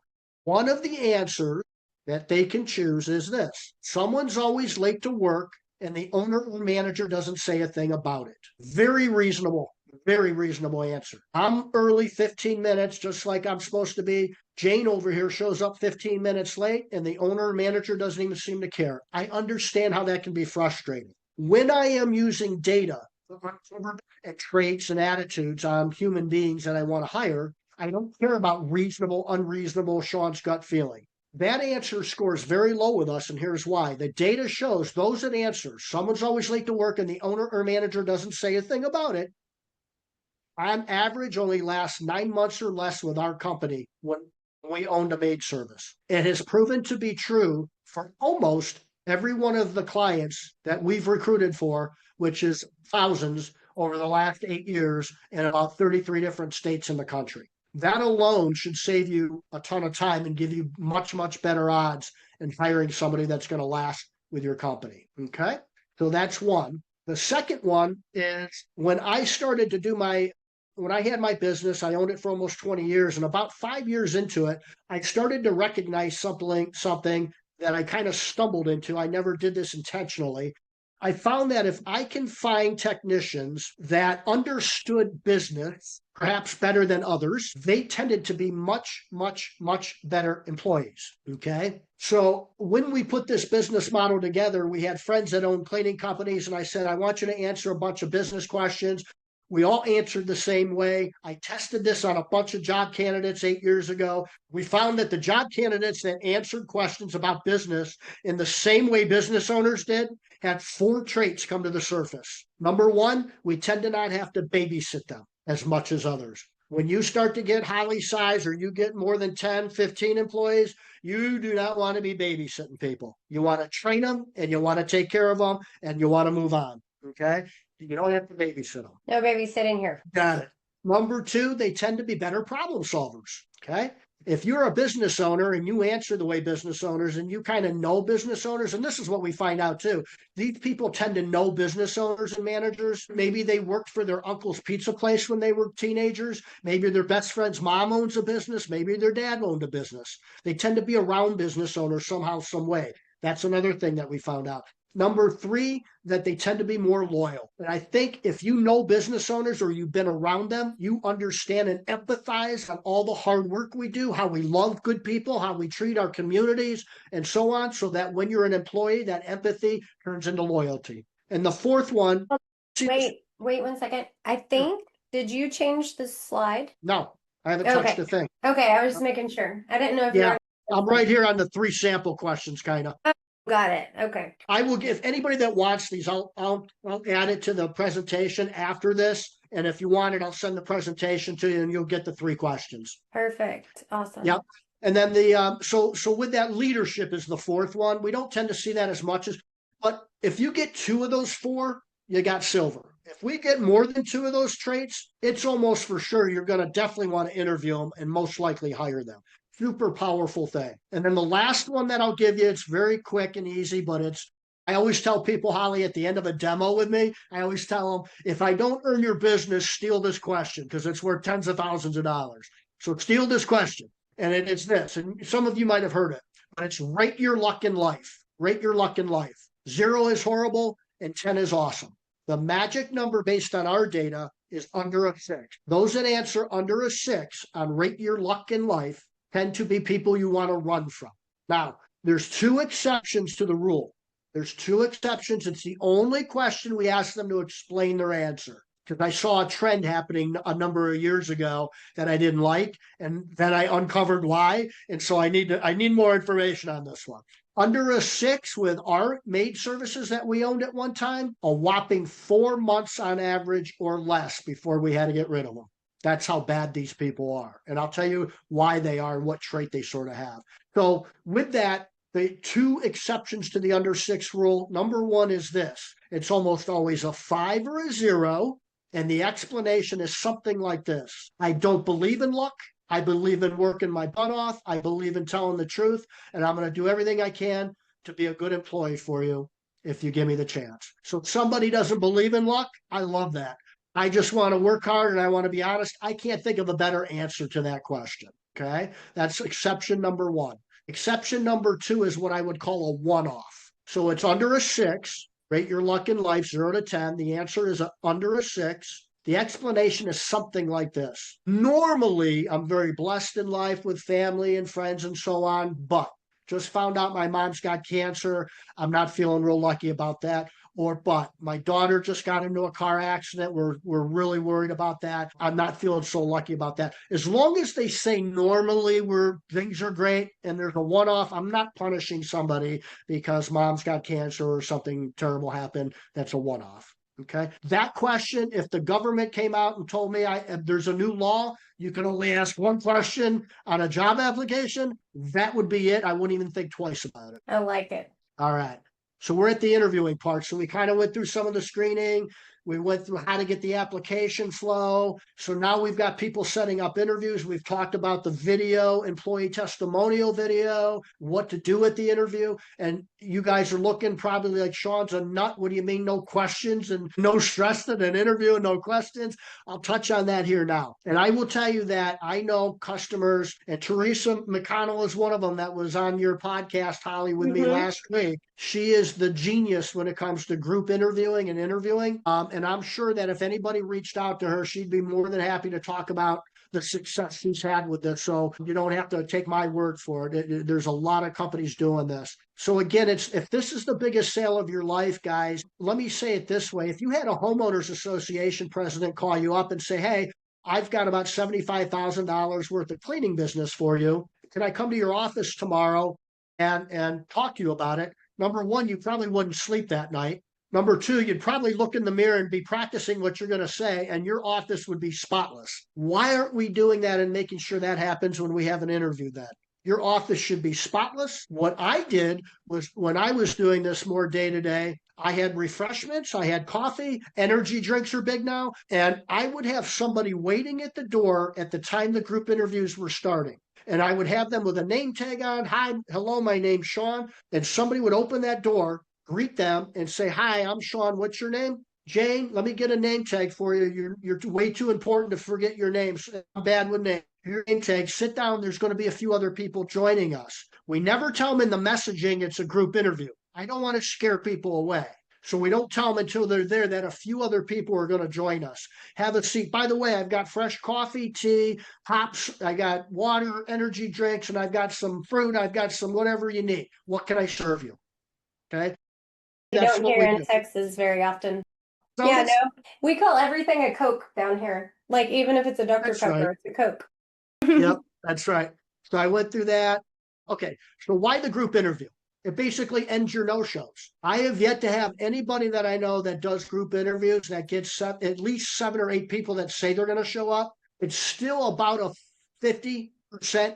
One of the answers that they can choose is this: someone's always late to work and the owner or manager doesn't say a thing about it. Very reasonable answer. I'm early 15 minutes, just like I'm supposed to be. Jane over here shows up 15 minutes late and the owner or manager doesn't even seem to care. I understand how that can be frustrating. When I am using data and traits and attitudes on human beings that I want to hire, I don't care about reasonable, unreasonable, Shawn's gut feeling. That answer scores very low with us, and here's why. The data shows those that answer, someone's always late to work and the owner or manager doesn't say a thing about it, on average only lasts 9 months or less with our company when we owned a maid service. It has proven to be true for almost every one of the clients that we've recruited for, which is thousands over the last 8 years in about 33 different states in the country. That alone should save you a ton of time and give you much, much better odds in hiring somebody that's going to last with your company. Okay. So that's one. The second one is when I started to do when I had my business, I owned it for almost 20 years. And about 5 years into it, I started to recognize something that I kind of stumbled into. I never did this intentionally. I found that if I can find technicians that understood business perhaps better than others, they tended to be much, much, much better employees. Okay. So when we put this business model together, we had friends that owned cleaning companies, and I said, I want you to answer a bunch of business questions. We all answered the same way. I tested this on a bunch of job candidates 8 years ago. We found that the job candidates that answered questions about business in the same way business owners did had 4 traits come to the surface. Number 1, we tend to not have to babysit them as much as others. When you start to get highly sized or you get more than 10, 15 employees, you do not want to be babysitting people. You want to train them and you want to take care of them and you want to move on. Okay. You don't have to babysit them. No babysitting here. Got it. Number 2, they tend to be better problem solvers. Okay. If you're a business owner and you answer the way business owners and you kind of know business owners, and this is what we find out too, these people tend to know business owners and managers. Maybe they worked for their uncle's pizza place when they were teenagers. Maybe their best friend's mom owns a business. Maybe their dad owned a business. They tend to be around business owners somehow, some way. That's another thing that we found out. Number 3, that they tend to be more loyal. And I think if you know business owners or you've been around them, you understand and empathize on all the hard work we do, how we love good people, how we treat our communities, and so on, so that when you're an employee, that empathy turns into loyalty. And the 4th one. Wait 1 second. I think, did you change the slide? No, I haven't touched a thing. Okay, I was just making sure. I didn't know if you were. I'm right here on the 3 sample questions, kind of. Got it. Okay. I will give anybody that wants these, I'll add it to the presentation after this. And if you want it, I'll send the presentation to you and you'll get the 3 questions. Perfect. Awesome. Yep. And then so with that, leadership is the 4th one. We don't tend to see that as much but if you get 2 of those 4, you got silver. If we get more than 2 of those traits, it's almost for sure you're going to definitely want to interview them and most likely hire them. Super powerful thing. And then the last one that I'll give you, it's very quick and easy, but I always tell people, Holly, at the end of a demo with me, I always tell them, if I don't earn your business, steal this question because it's worth tens of thousands of dollars. So steal this question. And it's this, and some of you might have heard it, but it's rate your luck in life. Rate your luck in life. 0 is horrible and 10 is awesome. The magic number based on our data is under a 6. Those that answer under a 6 on rate your luck in life tend to be people you want to run from. Now, there's 2 exceptions to the rule. There's 2 exceptions. It's the only question we ask them to explain their answer. Because I saw a trend happening a number of years ago that I didn't like, and then I uncovered why. And so I need more information on this one. Under a 6 with our maid services that we owned at one time, a whopping 4 months on average or less before we had to get rid of them. That's how bad these people are. And I'll tell you why they are and what trait they sort of have. So with that, the 2 exceptions to the under 6 rule. Number 1 is this. It's almost always a 5 or a 0. And the explanation is something like this. I don't believe in luck. I believe in working my butt off. I believe in telling the truth. And I'm going to do everything I can to be a good employee for you if you give me the chance. So if somebody doesn't believe in luck, I love that. I just want to work hard and I want to be honest. I can't think of a better answer to that question. Okay. That's exception number 1. Exception number 2 is what I would call a one-off. So it's under a 6. Rate your luck in life, 0 to 10. The answer is under a 6. The explanation is something like this. Normally, I'm very blessed in life with family and friends and so on, but just found out my mom's got cancer. I'm not feeling real lucky about that. But my daughter just got into a car accident. We're really worried about that. I'm not feeling so lucky about that. As long as they say normally things are great and there's a one-off, I'm not punishing somebody because mom's got cancer or something terrible happened. That's a one-off. Okay. That question, if the government came out and told me there's a new law, you can only ask 1 question on a job application, that would be it. I wouldn't even think twice about it. I like it. All right. So we're at the interviewing part. So we kind of went through some of the screening. We went through how to get the application flow. So now we've got people setting up interviews. We've talked about the video, employee testimonial video, what to do at the interview. And you guys are looking probably like, Shawn's a nut. What do you mean no questions and no stress in an interview and no questions? I'll touch on that here now. And I will tell you that I know customers, and Teresa McConnell is one of them that was on your podcast, Holly, with me last week. She is the genius when it comes to group interviewing and interviewing. And I'm sure that if anybody reached out to her, she'd be more than happy to talk about the success she's had with this. So you don't have to take my word for it. There's a lot of companies doing this. So again, if this is the biggest sale of your life, guys, let me say it this way. If you had a homeowners association president call you up and say, hey, I've got about $75,000 worth of cleaning business for you. Can I come to your office tomorrow and talk to you about it? Number 1, you probably wouldn't sleep that night. Number 2, you'd probably look in the mirror and be practicing what you're going to say, and your office would be spotless. Why aren't we doing that and making sure that happens when we have an interview then? Your office should be spotless. What I did was when I was doing this more day to day, I had refreshments, I had coffee, energy drinks are big now, and I would have somebody waiting at the door at the time the group interviews were starting. And I would have them with a name tag on. Hi, hello, my name's Shawn. And somebody would open that door, greet them, and say, hi, I'm Shawn. What's your name? Jane, let me get a name tag for you. You're way too important to forget your names. I'm bad with names. Your name tag, sit down. There's going to be a few other people joining us. We never tell them in the messaging it's a group interview. I don't want to scare people away. So we don't tell them until they're there that a few other people are going to join us. Have a seat. By the way, I've got fresh coffee, tea, hops. I got water, energy drinks, and I've got some fruit. I've got some whatever you need. What can I serve you? Okay. You don't hear in Texas very often. So yeah, no, we call everything a Coke down here. Like even if it's a Dr. Pepper, it's a Coke. Yep, that's right. So I went through that. Okay, so why the group interview? It basically ends your no-shows. I have yet to have anybody that I know that does group interviews that gets at least 7 or 8 people that say they're going to show up. It's still about a 50%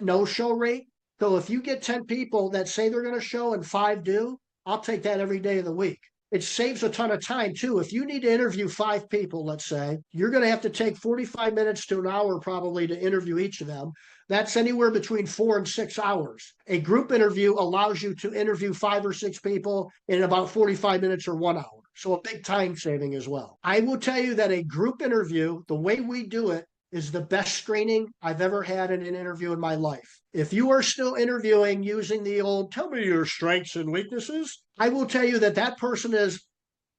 no-show rate. So if you get 10 people that say they're going to show and 5 do, I'll take that every day of the week. It saves a ton of time too. If you need to interview 5 people, let's say, you're going to have to take 45 minutes to an hour probably to interview each of them. That's anywhere between 4 and 6 hours. A group interview allows you to interview 5 or 6 people in about 45 minutes or 1 hour. So a big time saving as well. I will tell you that a group interview, the way we do it, is the best screening I've ever had in an interview in my life. If you are still interviewing using the old, tell me your strengths and weaknesses, I will tell you that that person has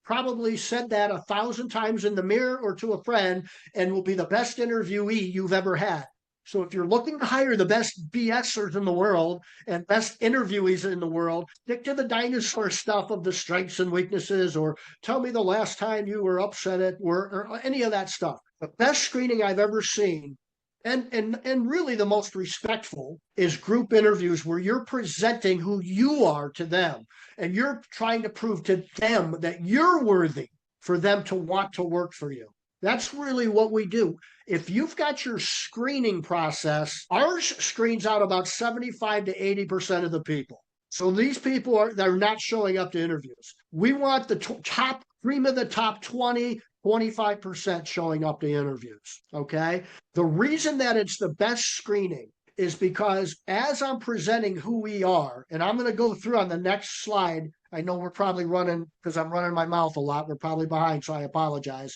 probably said that 1,000 times in the mirror or to a friend and will be the best interviewee you've ever had. So if you're looking to hire the best BSers in the world and best interviewees in the world, stick to the dinosaur stuff of the strengths and weaknesses, or tell me the last time you were upset at work, or any of that stuff. The best screening I've ever seen, and really the most respectful, is group interviews where you're presenting who you are to them, and you're trying to prove to them that you're worthy for them to want to work for you. That's really what we do. If you've got your screening process, ours screens out about 75 to 80% of the people. So these people they're not showing up to interviews. We want the top cream of the top 20, 25% showing up to interviews. Okay. The reason that it's the best screening is because as I'm presenting who we are, and I'm going to go through on the next slide. I know we're probably running because I'm running my mouth a lot. We're probably behind, so I apologize.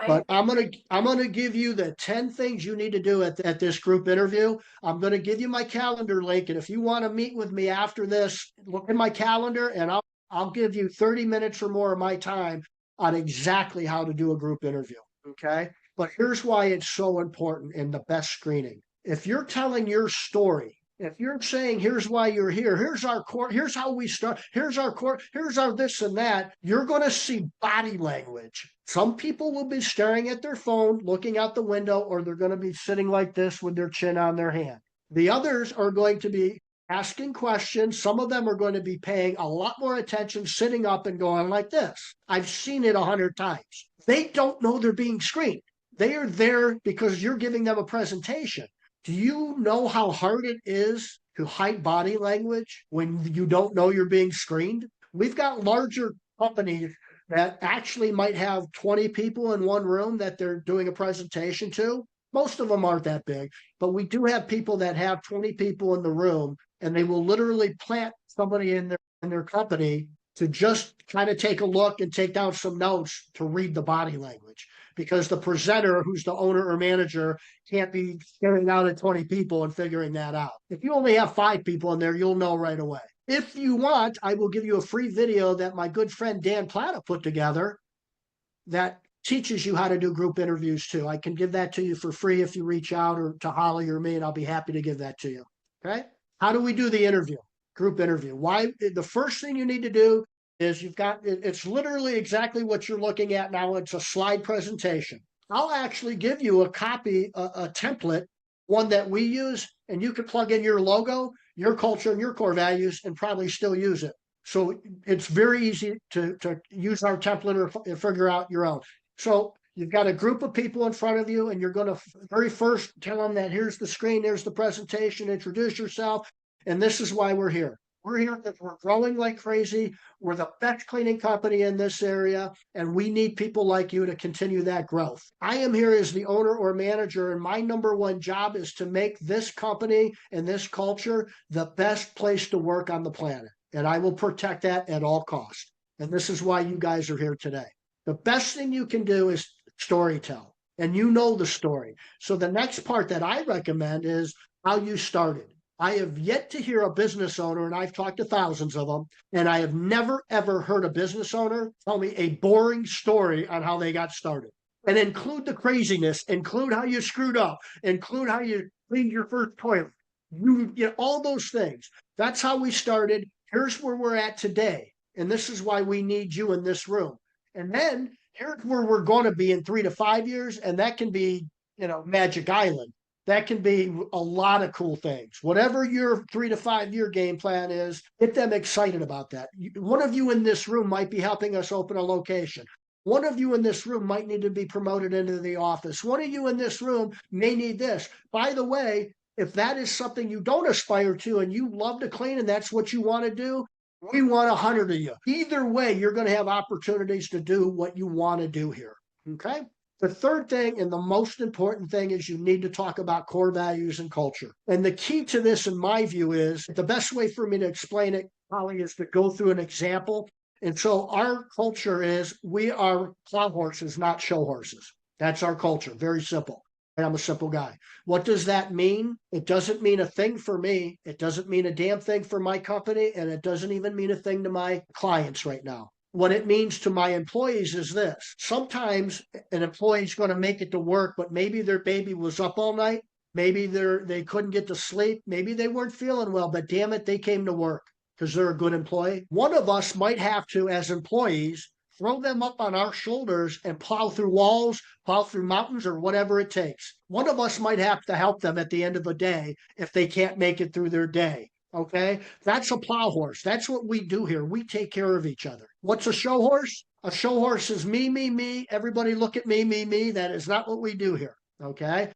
But I'm gonna give you the 10 things you need to do at this group interview. I'm gonna give you my calendar link, and if you want to meet with me after this, look at my calendar, and I'll give you 30 minutes or more of my time on exactly how to do a group interview. Okay. But here's why it's so important in the best screening. If you're telling your story, if you're saying, here's why you're here, here's our core, here's how we start, here's our core, here's our this and that, you're going to see body language. Some people will be staring at their phone, looking out the window, or they're going to be sitting like this with their chin on their hand. The others are going to be asking questions. Some of them are going to be paying a lot more attention, sitting up and going like this. I've seen it 100 times. They don't know they're being screened. They are there because you're giving them a presentation. Do you know how hard it is to hide body language when you don't know you're being screened? We've got larger companies that actually might have 20 people in one room that they're doing a presentation to. Most of them aren't that big, but we do have people that have 20 people in the room, and they will literally plant somebody in their company to just kind of take a look and take down some notes to read the body language, because the presenter, who's the owner or manager, can't be staring out at 20 people and figuring that out. If you only have 5 people in there, you'll know right away. If you want, I will give you a free video that my good friend Dan Plata put together that teaches you how to do group interviews too. I can give that to you for free if you reach out or to Holly or me, and I'll be happy to give that to you. Okay. How do we do the interview? Group interview. Why? The first thing you need to do is it's literally exactly what you're looking at now. It's a slide presentation. I'll actually give you a copy, a template, one that we use, and you can plug in your logo, your culture, and your core values and probably still use it. So it's very easy to use our template or figure out your own. So you've got a group of people in front of you, and you're going to very first tell them that here's the screen, there's the presentation, introduce yourself, and this is why we're here. We're here because we're growing like crazy. We're the best cleaning company in this area, and we need people like you to continue that growth. I am here as the owner or manager, and my number one job is to make this company and this culture the best place to work on the planet. And I will protect that at all costs. And this is why you guys are here today. The best thing you can do is storytell, and you know the story. So the next part that I recommend is how you started. I have yet to hear a business owner, and I've talked to thousands of them, and I have never, ever heard a business owner tell me a boring story on how they got started. And include the craziness, include how you screwed up, include how you cleaned your first toilet, you know, all those things. That's how we started. Here's where we're at today. And this is why we need you in this room. And then here's where we're going to be in 3 to 5 years. And that can be, Magic Island. That can be a lot of cool things. Whatever your 3 to 5 year game plan is, get them excited about that. One of you in this room might be helping us open a location. One of you in this room might need to be promoted into the office. One of you in this room may need this. By the way, if that is something you don't aspire to and you love to clean and that's what you want to do, we want 100 of you. Either way, you're going to have opportunities to do what you want to do here. Okay. The third thing and the most important thing is you need to talk about core values and culture. And the key to this, in my view, is the best way for me to explain it, Holly, is to go through an example. And so our culture is we are plow horses, not show horses. That's our culture. Very simple. And I'm a simple guy. What does that mean? It doesn't mean a thing for me. It doesn't mean a damn thing for my company. And it doesn't even mean a thing to my clients right now. What it means to my employees is this. Sometimes an employee is going to make it to work, but maybe their baby was up all night. Maybe they couldn't get to sleep. Maybe they weren't feeling well, but damn it, they came to work because they're a good employee. One of us might have to, as employees, throw them up on our shoulders and plow through walls, plow through mountains, or whatever it takes. One of us might have to help them at the end of the day if they can't make it through their day. Okay, that's a plow horse. That's what we do here. We take care of each other. What's a show horse? A show horse is me, me, me. Everybody look at me, me, me. That is not what we do here. Okay.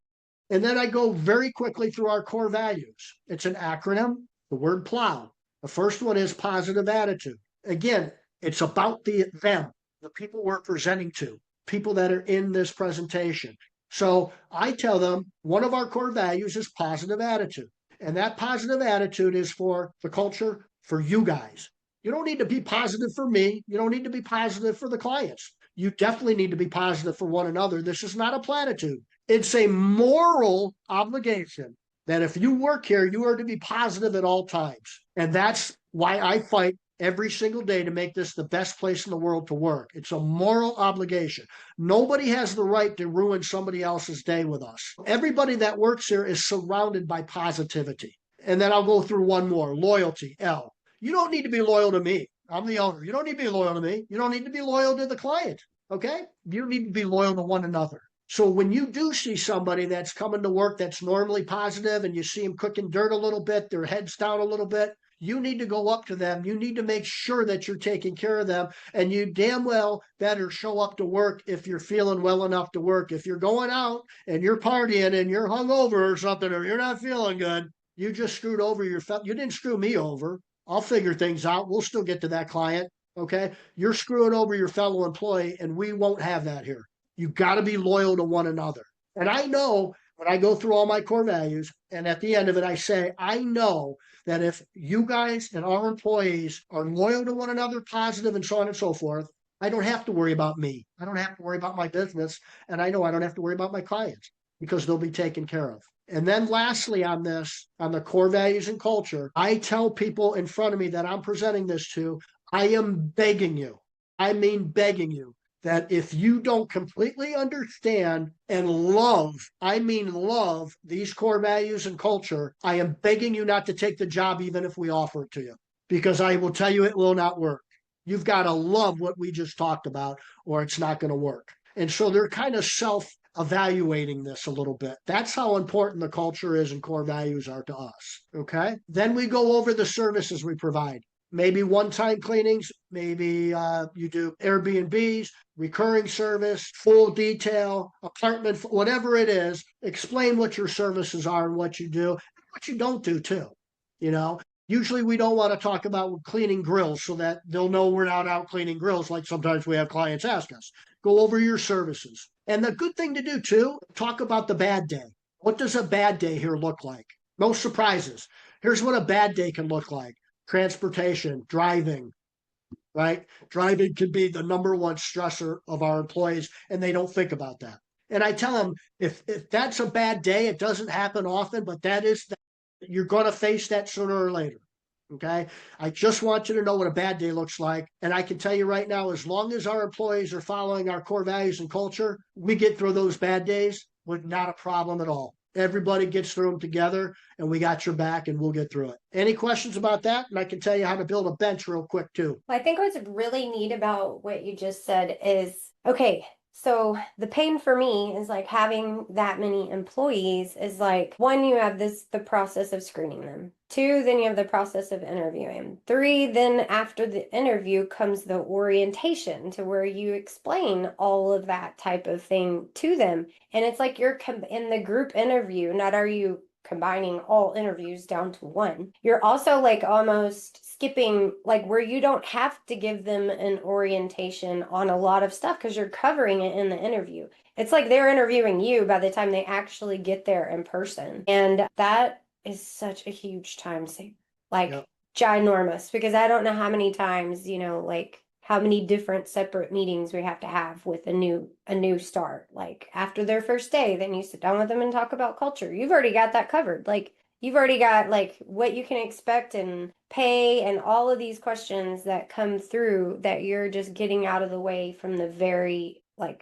And then I go very quickly through our core values. It's an acronym, the word plow. The first one is positive attitude. Again, it's about them, the people we're presenting to, people that are in this presentation. So I tell them one of our core values is positive attitude. And that positive attitude is for the culture, for you guys. You don't need to be positive for me. You don't need to be positive for the clients. You definitely need to be positive for one another. This is not a platitude. It's a moral obligation that if you work here, you are to be positive at all times. And that's why I fight every single day to make this the best place in the world to work. It's a moral obligation. Nobody has the right to ruin somebody else's day with us. Everybody that works here is surrounded by positivity. And then I'll go through one more, loyalty, L. You don't need to be loyal to me. I'm the owner. You don't need to be loyal to me. You don't need to be loyal to the client. Okay? You need to be loyal to one another. So when you do see somebody that's coming to work that's normally positive and you see them cooking dirt a little bit, their heads down a little bit, you need to go up to them. You need to make sure that you're taking care of them. And you damn well better show up to work if you're feeling well enough to work. If you're going out and you're partying and you're hungover or something, or you're not feeling good, you just screwed over you didn't screw me over. I'll figure things out. We'll still get to that client. Okay. You're screwing over your fellow employee, and we won't have that here. You got to be loyal to one another. And I know when I go through all my core values, and at the end of it, I say, I know that if you guys and our employees are loyal to one another, positive, and so on and so forth, I don't have to worry about me. I don't have to worry about my business. And I know I don't have to worry about my clients because they'll be taken care of. And then lastly on this, on the core values and culture, I tell people in front of me that I'm presenting this to, I am begging you, I mean begging you, that if you don't completely understand and love, I mean love, these core values and culture, I am begging you not to take the job even if we offer it to you, because I will tell you it will not work. You've got to love what we just talked about, or it's not going to work. And so they're kind of self-evaluating this a little bit. That's how important the culture is and core values are to us. Okay. Then we go over the services we provide. Maybe one-time cleanings, maybe you do Airbnbs, recurring service, full detail, apartment, whatever it is. Explain what your services are and what you do, and what you don't do too. You know, usually we don't want to talk about cleaning grills so that they'll know we're not out cleaning grills like sometimes we have clients ask us. Go over your services. And the good thing to do too, talk about the bad day. What does a bad day here look like? No surprises. Here's what a bad day can look like. Transportation, driving, right? Driving can be the number one stressor of our employees, and they don't think about that. And I tell them, if that's a bad day, it doesn't happen often, but you're going to face that sooner or later. Okay. I just want you to know what a bad day looks like. And I can tell you right now, as long as our employees are following our core values and culture, we get through those bad days with not a problem at all. Everybody gets through them together, and we got your back, and we'll get through it. Any questions about that? And I can tell you how to build a bench real quick too. Well, I think what's really neat about what you just said is, okay, So the pain for me is like having that many employees is like one, you have the process of screening them. Two, then you have the process of interviewing. Three, then after the interview comes the orientation to where you explain all of that type of thing to them. And it's like you're in the group interview, not are you combining all interviews down to one. You're also like almost skipping like where you don't have to give them an orientation on a lot of stuff because you're covering it in the interview. It's like they're interviewing you by the time they actually get there in person. And that is such a huge time saver. Like Yep. ginormous because I don't know how many times, like how many different separate meetings we have to have with a new start. Like after their first day, then you sit down with them and talk about culture. You've already got that covered. Like you've already got like what you can expect and pay and all of these questions that come through that you're just getting out of the way from the very like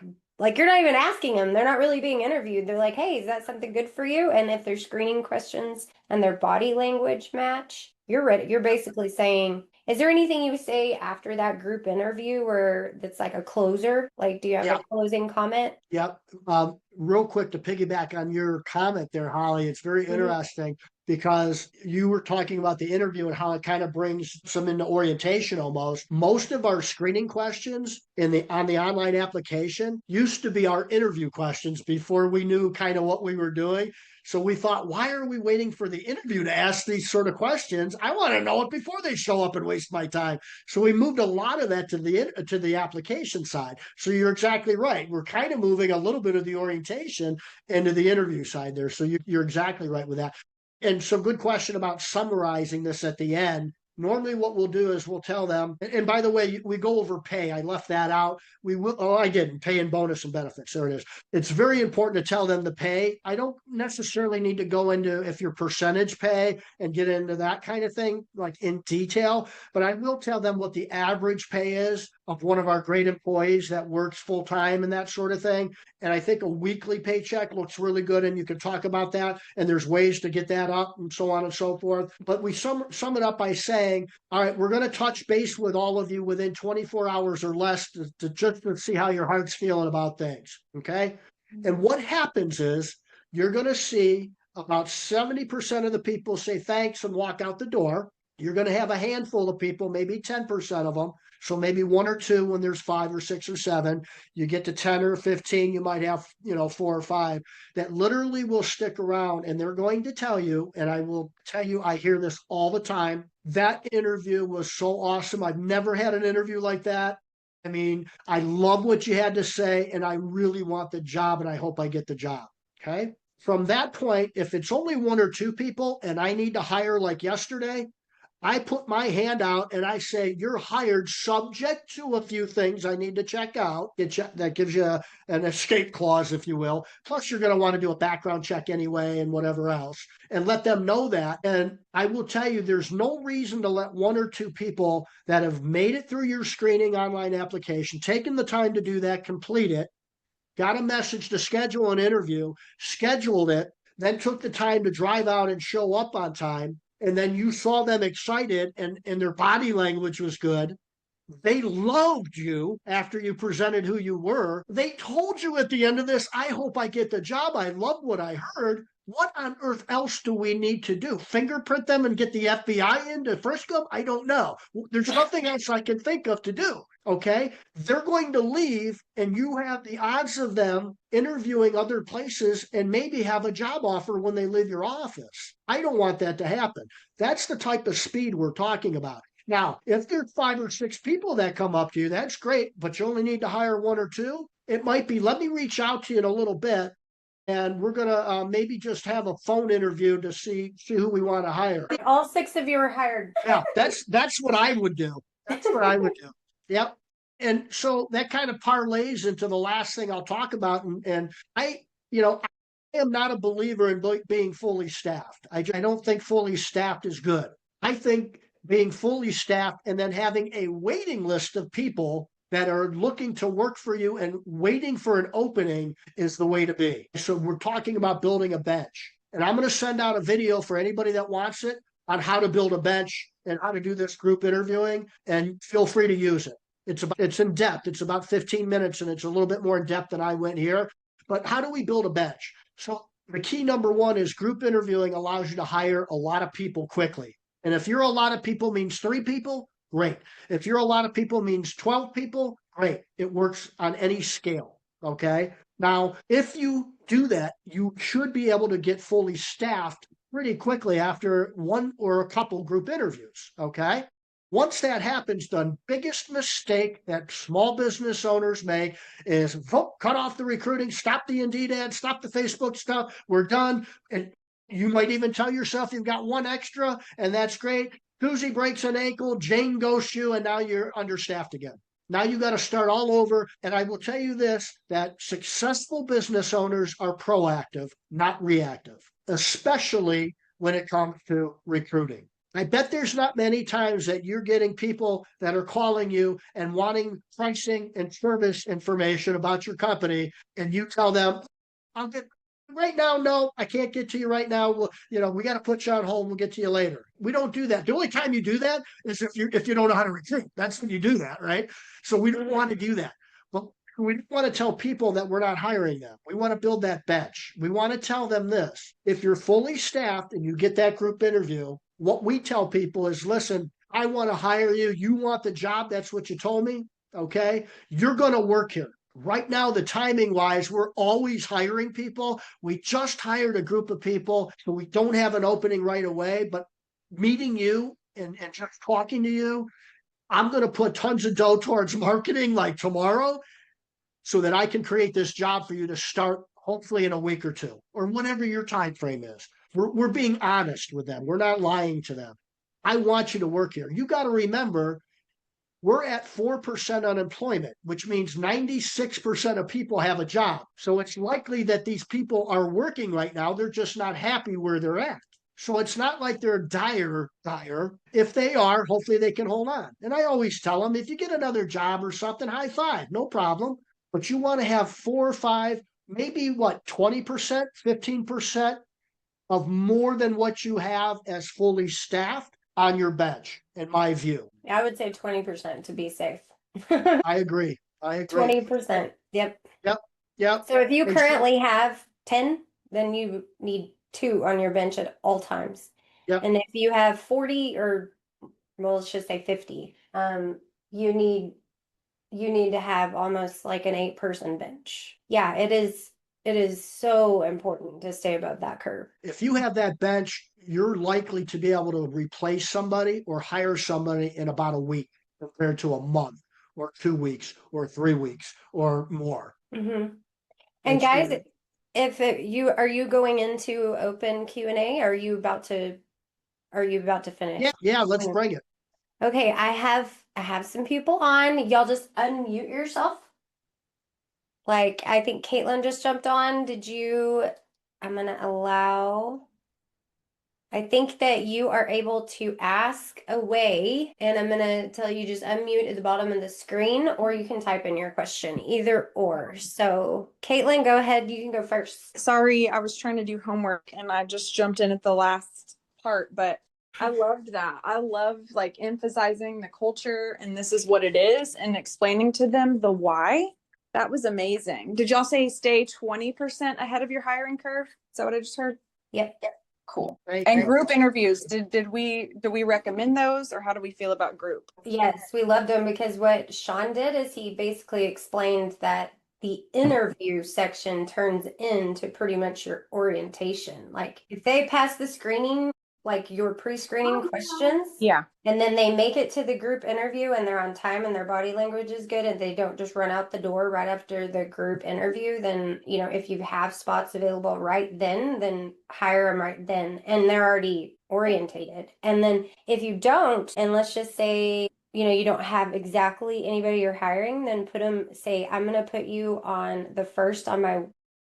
you're not even asking them. They're not really being interviewed. They're like, "Hey, is that something good for you?" And if they're screening questions and their body language match, you're ready. You're basically saying, is there anything you say after that group interview where that's like a closer? Like, do you have a Yeah. closing comment? Yep. Real quick to piggyback on your comment there, Holly, it's very Mhm. interesting because you were talking about the interview and how it kind of brings some into orientation almost. Most of our screening questions on the online application used to be our interview questions before we knew kind of what we were doing. So we thought, why are we waiting for the interview to ask these sort of questions? I want to know it before they show up and waste my time. So we moved a lot of that to the application side. So you're exactly right. We're kind of moving a little bit of the orientation into the interview side there. So you're exactly right with that. And so good question about summarizing this at the end. Normally, what we'll do is we'll tell them, and by the way, we go over pay. I left that out. We will, oh, I didn't, pay and bonus and benefits. There it is. It's very important to tell them the pay. I don't necessarily need to go into if your percentage pay and get into that kind of thing, like in detail, but I will tell them what the average pay is of one of our great employees that works full time and that sort of thing. And I think a weekly paycheck looks really good, and you can talk about that. And there's ways to get that up and so on and so forth. But we sum it up by saying, all right, we're going to touch base with all of you within 24 hours or less to just to see how your heart's feeling about things. Okay. And what happens is you're going to see about 70% of the people say thanks and walk out the door. You're going to have a handful of people, maybe 10% of them. So maybe one or two when there's 5 or 6 or 7. You get to 10 or 15, you might have, 4 or 5 that literally will stick around, and they're going to tell you, and I will tell you, I hear this all the time. That interview was so awesome. I've never had an interview like that. I mean, I love what you had to say, and I really want the job, and I hope I get the job. Okay. From that point, if it's only one or two people and I need to hire like yesterday, I put my hand out and I say, you're hired subject to a few things I need to check out. That gives you an escape clause, if you will. Plus, you're going to want to do a background check anyway and whatever else, and let them know that. And I will tell you, there's no reason to let one or two people that have made it through your screening online application, taken the time to do that, complete it, got a message to schedule an interview, scheduled it, then took the time to drive out and show up on time, and then you saw them excited and their body language was good. They loved you after you presented who you were. They told you at the end of this, I hope I get the job. I love what I heard. What on earth else do we need to do? Fingerprint them and get the FBI in to frisk them? I don't know. There's nothing else I can think of to do. Okay. They're going to leave, and you have the odds of them interviewing other places and maybe have a job offer when they leave your office. I don't want that to happen. That's the type of speed we're talking about. Now, if there's 5 or 6 people that come up to you, that's great, but you only need to hire one or two. It might be, let me reach out to you in a little bit, and we're going to maybe just have a phone interview to see who we want to hire. Like all 6 of you are hired. Yeah, that's what I would do. That's what I would do. Yep. And so that kind of parlays into the last thing I'll talk about. And I am not a believer in being fully staffed. I don't think fully staffed is good. I think being fully staffed and then having a waiting list of people that are looking to work for you and waiting for an opening is the way to be. So we're talking about building a bench. And I'm going to send out a video for anybody that wants it on how to build a bench and how to do this group interviewing, and feel free to use it. It's in depth. It's about 15 minutes and it's a little bit more in depth than I went here. But how do we build a bench? So the key number one is group interviewing allows you to hire a lot of people quickly. And if you're a lot of people means 3 people, great. If you're a lot of people means 12 people, great. It works on any scale. Okay. Now, if you do that, you should be able to get fully staffed pretty quickly after one or a couple group interviews. Okay. Once that happens, the biggest mistake that small business owners make is cut off the recruiting, stop the Indeed ad, stop the Facebook stuff. We're done. And you might even tell yourself you've got one extra, and that's great. Susie breaks an ankle, Jane ghosts you, and now you're understaffed again. Now you got to start all over. And I will tell you this, that successful business owners are proactive, not reactive, especially when it comes to recruiting. I bet there's not many times that you're getting people that are calling you and wanting pricing and service information about your company, and you tell them, I'll get right now. No, I can't get to you right now. We got to put you on hold. We'll get to you later. We don't do that. The only time you do that is if you don't know how to recruit. That's when you do that, right? So we don't want to do that. But we don't want to tell people that we're not hiring them. We want to build that bench. We want to tell them this. If you're fully staffed and you get that group interview, what we tell people is, listen, I want to hire you. You want the job. That's what you told me. Okay. You're going to work here. Right now, the timing wise, we're always hiring people. We just hired a group of people, so we don't have an opening right away. But meeting you and just talking to you, I'm going to put tons of dough towards marketing like tomorrow so that I can create this job for you to start hopefully in a week or two or whatever your time frame is. We're being honest with them. We're not lying to them. I want you to work here. You got to remember, we're at 4% unemployment, which means 96% of people have a job. So it's likely that these people are working right now. They're just not happy where they're at. So it's not like they're dire. If they are, hopefully they can hold on. And I always tell them, if you get another job or something, high five, no problem. But you want to have 4 or 5, maybe 20%, 15% of more than what you have as fully staffed on your bench, in my view. I would say 20% to be safe. I agree. 20%. Yep. Yep. So if you currently have 10, then you need 2 on your bench at all times. Yep. And if you have 40 or, well, let's just say 50, you need to have almost like an 8-person bench. Yeah, it is so important to stay above that curve. If you have that bench, you're likely to be able to replace somebody or hire somebody in about a week compared to a month or 2 weeks or 3 weeks or more. Mm-hmm. And guys, are you going into open Q&A? Are you about to finish? Yeah, let's bring it. Okay, I have some people on. Y'all just unmute yourself. Like, I think Caitlin just jumped on. I'm gonna allow. I think that you are able to ask away, and I'm gonna tell you just unmute at the bottom of the screen, or you can type in your question, either or. So, Caitlin, go ahead. You can go first. Sorry, I was trying to do homework and I just jumped in at the last part, but I loved that. I love like emphasizing the culture and this is what it is and explaining to them the why. That was amazing. Did y'all say stay 20% ahead of your hiring curve? Is that what I just heard? Yep. Cool. And group interviews, do we recommend those, or how do we feel about group? Yes, we loved them because what Shawn did is he basically explained that the interview section turns into pretty much your orientation. Like if they pass the screening, like your pre-screening questions, Yeah. and then they make it to the group interview and they're on time and their body language is good and they don't just run out the door right after the group interview, then, if you have spots available right then hire them right then and they're already orientated. And then if you don't, and let's just say, you don't have exactly anybody you're hiring, then say, I'm going to put you on the first on my,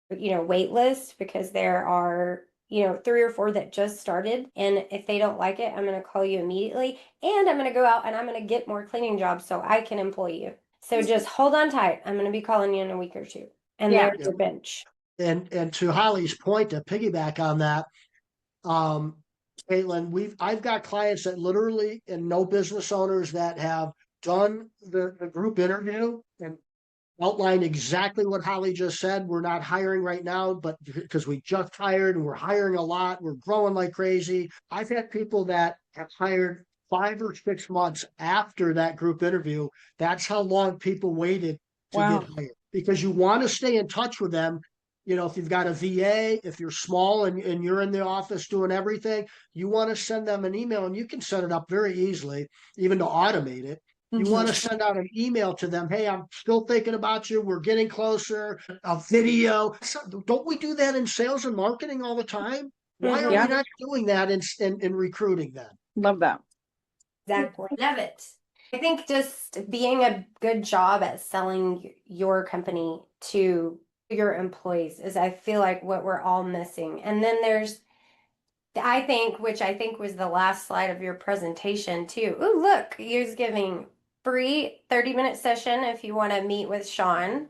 wait list because there are 3 or 4 that just started. And if they don't like it, I'm going to call you immediately. And I'm going to go out and I'm going to get more cleaning jobs so I can employ you. So just hold on tight. I'm going to be calling you in a week or 2. And there's your bench. And to Holly's point, to piggyback on that, Caitlin, I've got clients that literally, and no business owners that have done the group interview and outlined exactly what Holly just said. We're not hiring right now, but because we just hired and we're hiring a lot, we're growing like crazy. I've had people that have hired 5 or 6 months after that group interview. That's how long people waited to Wow. get hired, because you want to stay in touch with them. You know, if you've got a VA, if you're small and you're in the office doing everything, you want to send them an email, and you can set it up very easily, even to automate it. You want to send out an email to them. Hey, I'm still thinking about you. We're getting closer. A video. Don't we do that in sales and marketing all the time? Why are Yeah. we not doing that in recruiting then? Love that. Exactly. Love it. I think just being a good job at selling your company to your employees is, I feel like, what we're all missing. And then there's, I think, which I think was the last slide of your presentation too. Oh, look, you're giving free 30-minute session if you want to meet with Shawn.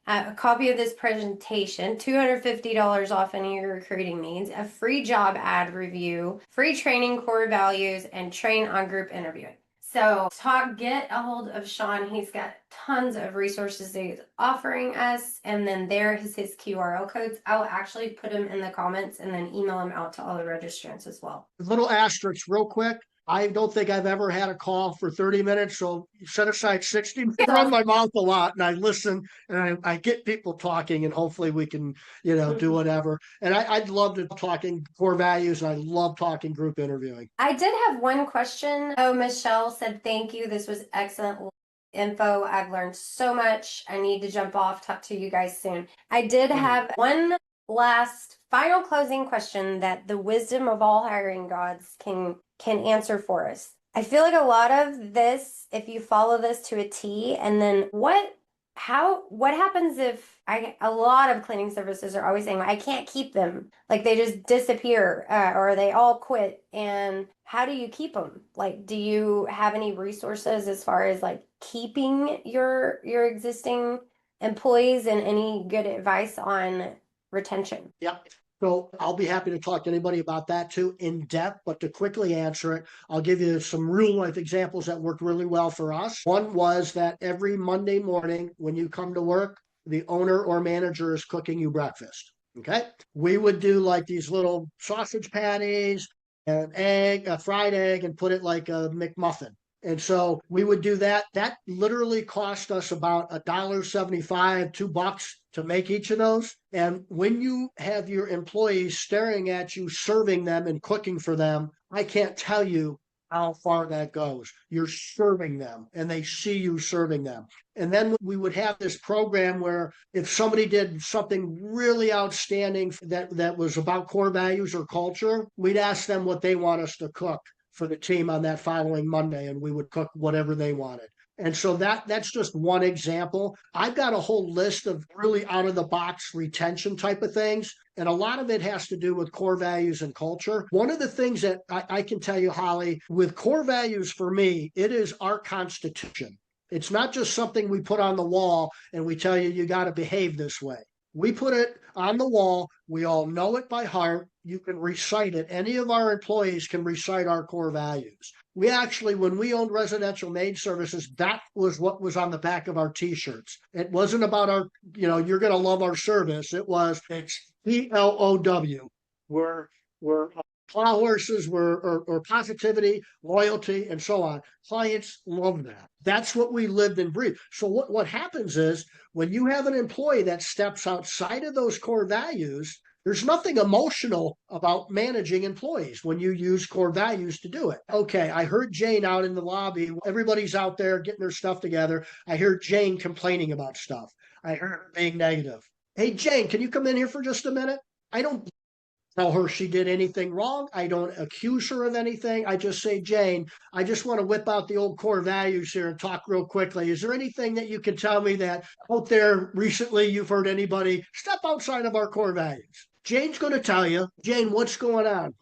A copy of this presentation, $250 off any of your recruiting needs, a free job ad review, free training, core values, and train on group interviewing. So get a hold of Shawn. He's got tons of resources that he's offering us. And then there is his QRL codes. I'll actually put them in the comments and then email them out to all the registrants as well. Little asterisks real quick. I don't think I've ever had a call for 30 minutes. So set aside 60. I run my mouth a lot and I listen and I get people talking, and hopefully we can, do whatever. And I'd love to talking core values, and I love talking group interviewing. I did have one question. Oh, Michelle said, thank you. This was excellent info. I've learned so much. I need to jump off, talk to you guys soon. I did have one last final closing question that the wisdom of all hiring gods can answer for us. I feel like a lot of this, if you follow this to a T, and then what happens if a lot of cleaning services are always saying, I can't keep them, like they just disappear, or they all quit, and how do you keep them? Like, do you have any resources as far as like keeping your existing employees, and any good advice on retention? Yep. So I'll be happy to talk to anybody about that too in depth, but to quickly answer it, I'll give you some real life examples that worked really well for us. One was that every Monday morning when you come to work, the owner or manager is cooking you breakfast. Okay. We would do like these little sausage patties, an egg, a fried egg, and put it like a McMuffin. And so we would do that. That literally cost us about $1.75, $2 to make each of those. And when you have your employees staring at you, serving them and cooking for them, I can't tell you how far that goes. You're serving them and they see you serving them. And then we would have this program where if somebody did something really outstanding that was about core values or culture, we'd ask them what they want us to cook for the team on that following Monday, and we would cook whatever they wanted. And so that's just one example. I've got a whole list of really out of the box retention type of things. And a lot of it has to do with core values and culture. One of the things that I can tell you, Holly, with core values for me, it is our constitution. It's not just something we put on the wall and we tell you got to behave this way. We put it on the wall. We all know it by heart. You can recite it. Any of our employees can recite our core values. We actually, when we owned Residential Maid Services, that was what was on the back of our T-shirts. It wasn't about our, you're going to love our service. It's PLOW. We're plow horses, or positivity, loyalty, and so on. Clients love that. That's what we lived and breathed. So what happens is when you have an employee that steps outside of those core values, there's nothing emotional about managing employees when you use core values to do it. Okay, I heard Jane out in the lobby. Everybody's out there getting their stuff together. I heard Jane complaining about stuff. I heard her being negative. Hey, Jane, can you come in here for just a minute? I don't tell her she did anything wrong. I don't accuse her of anything. I just say, Jane, I just want to whip out the old core values here and talk real quickly. Is there anything that you can tell me that out there recently you've heard anybody step outside of our core values? Jane's going to tell you, Jane, what's going on?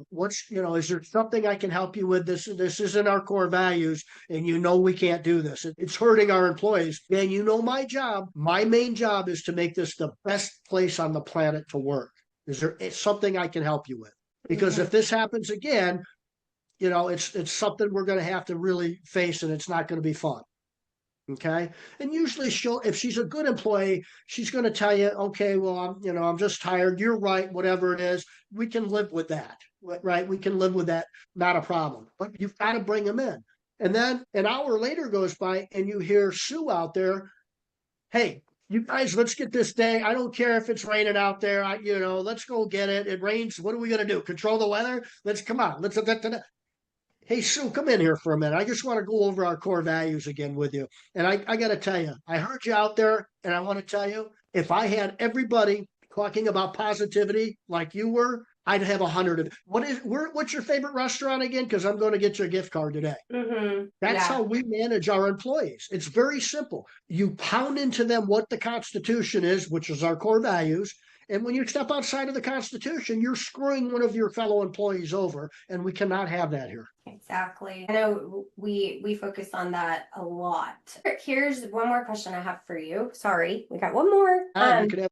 Is there something I can help you with? This isn't our core values, and we can't do this. It's hurting our employees. And my job, my main job is to make this the best place on the planet to work. Is there something I can help you with? Because if this happens again, it's something we're going to have to really face, and it's not going to be fun. Okay. And usually if she's a good employee, she's going to tell you, okay, well, I'm just tired. You're right. Whatever it is, we can live with that. Right. We can live with that. Not a problem, but you've got to bring them in. And then an hour later goes by and you hear Sue out there. Hey, you guys, let's get this day. I don't care if it's raining out there. Let's go get it. It rains. What are we going to do? Control the weather? Let's come on. Hey, Sue, come in here for a minute. I just want to go over our core values again with you. And I got to tell you, I heard you out there, and I want to tell you, if I had everybody talking about positivity like you were, I'd have 100. What's your favorite restaurant again? Because I'm going to get you a gift card today. That's how we manage our employees. It's very simple. You pound into them what the Constitution is, which is our core values. And when you step outside of the Constitution, you're screwing one of your fellow employees over, and we cannot have that here. Exactly. I know we focus on that a lot. Here's one more question I have for you. Sorry, we got one more. You could have.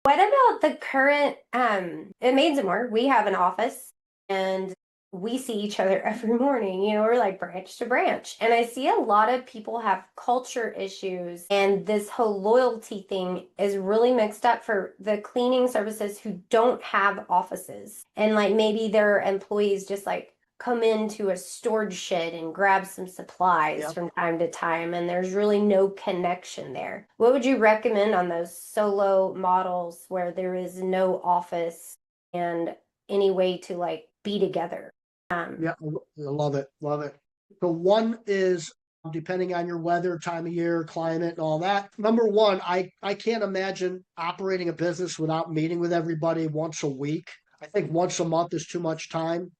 What about the current at Maidenmore? We have an office and we see each other every morning, we're like branch to branch. And I see a lot of people have culture issues, and this whole loyalty thing is really mixed up for the cleaning services who don't have offices. And like maybe their employees just like come into a storage shed and grab some supplies from time to time, and there's really no connection there. What would you recommend on those solo models where there is no office and any way to like be together? Yeah, I love it. Love it. So one is depending on your weather, time of year, climate, and all that. Number one, I can't imagine operating a business without meeting with everybody once a week. I think once a month is too much time,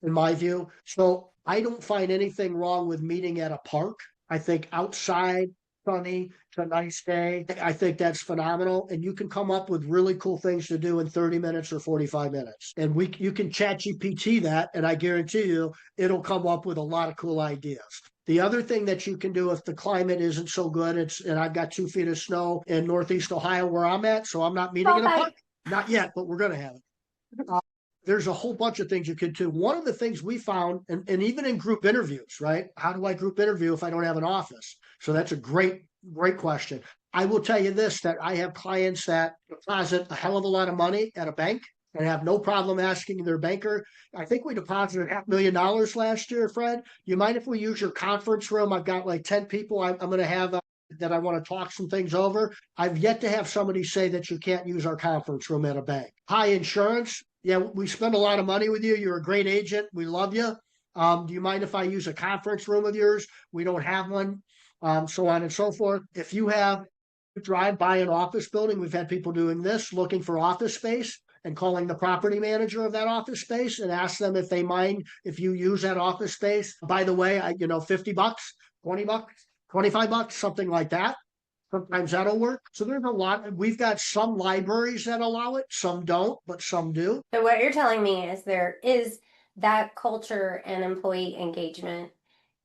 in my view. So I don't find anything wrong with meeting at a park. I think outside, sunny, it's a nice day. I think that's phenomenal. And you can come up with really cool things to do in 30 minutes or 45 minutes. And you can chat GPT that, and I guarantee you it'll come up with a lot of cool ideas. The other thing that you can do if the climate isn't so good, and I've got 2 feet of snow in Northeast Ohio where I'm at, so I'm not meeting in a park. Not yet, but we're going to have it. There's a whole bunch of things you could do. One of the things we found, and even in group interviews, right? How do I group interview if I don't have an office? So that's a great question. I will tell you this, that I have clients that deposit a hell of a lot of money at a bank and have no problem asking their banker. I think we deposited $500,000 last year, Fred. You mind if we use your conference room? I've got like 10 people I'm going to have that I want to talk some things over. I've yet to have somebody say that you can't use our conference room at a bank. High insurance. Yeah, we spend a lot of money with you. You're a great agent. We love you. Do you mind if I use a conference room of yours? We don't have one. So on and so forth. If you drive by an office building, we've had people doing this, looking for office space and calling the property manager of that office space and ask them if they mind if you use that office space. By the way, $50, $20, $25, something like that. Sometimes that'll work. So there's a lot. We've got some libraries that allow it, some don't, but some do. So what you're telling me is there is that culture and employee engagement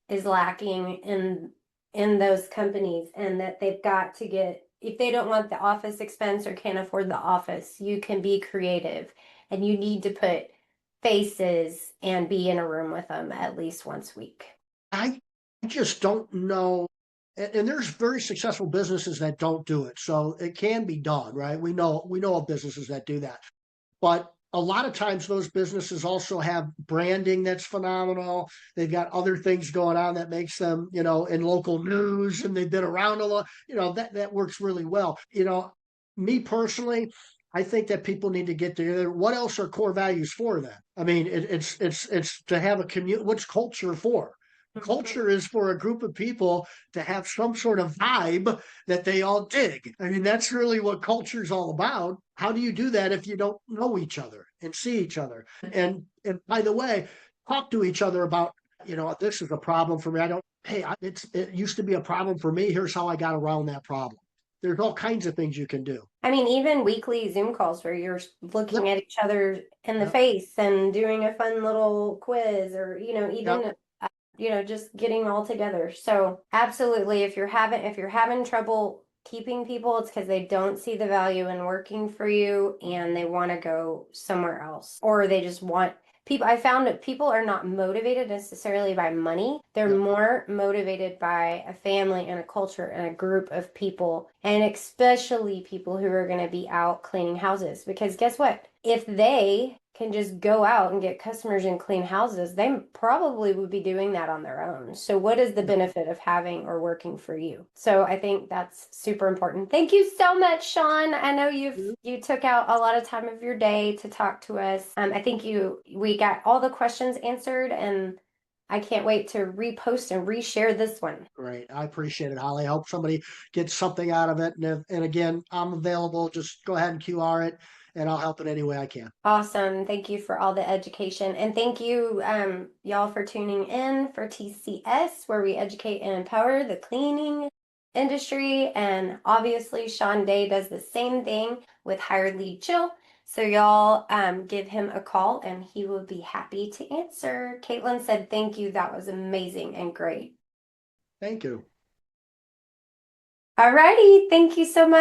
is lacking in those companies, and that they've got to get, if they don't want the office expense or can't afford the office, you can be creative and you need to put faces and be in a room with them at least once a week. I just don't know. And there's very successful businesses that don't do it. So it can be done, right? We know of businesses that do that. But a lot of times those businesses also have branding that's phenomenal. They've got other things going on that makes them, in local news, and they've been around a lot, that works really well. Me personally, I think that people need to get together. What else are core values for then? I mean, it's to have a community. What's culture for? Culture is for a group of people to have some sort of vibe that they all dig. I mean, that's really what culture is all about. How do you do that if you don't know each other and see each other? And by the way, talk to each other about, this is a problem for me. It used to be a problem for me. Here's how I got around that problem. There's all kinds of things you can do. I mean, even weekly Zoom calls where you're looking at each other in the face and doing a fun little quiz, or, just getting all together. So absolutely, if you're having trouble keeping people, it's because they don't see the value in working for you and they want to go somewhere else, or they just want people, I found that people are not motivated necessarily by money. They're Yep. more motivated by a family and a culture and a group of people, and especially people who are going to be out cleaning houses. Because guess what? If they can just go out and get customers and clean houses, they probably would be doing that on their own. So what is the Yep. benefit of having or working for you? So I think that's super important. Thank you so much, Shawn. I know you took out a lot of time of your day to talk to us. I think we got all the questions answered, and I can't wait to repost and reshare this one. Great. I appreciate it, Holly. I hope somebody gets something out of it. And again, I'm available. Just go ahead and QR it and I'll help in any way I can. Awesome. Thank you for all the education. And thank you, y'all, for tuning in for TCS, where we educate and empower the cleaning industry. And obviously, Shawn Day does the same thing with Hired Lead Chill. So y'all give him a call and he will be happy to answer. Caitlin said, thank you. That was amazing and great. Thank you. All righty. Thank you so much.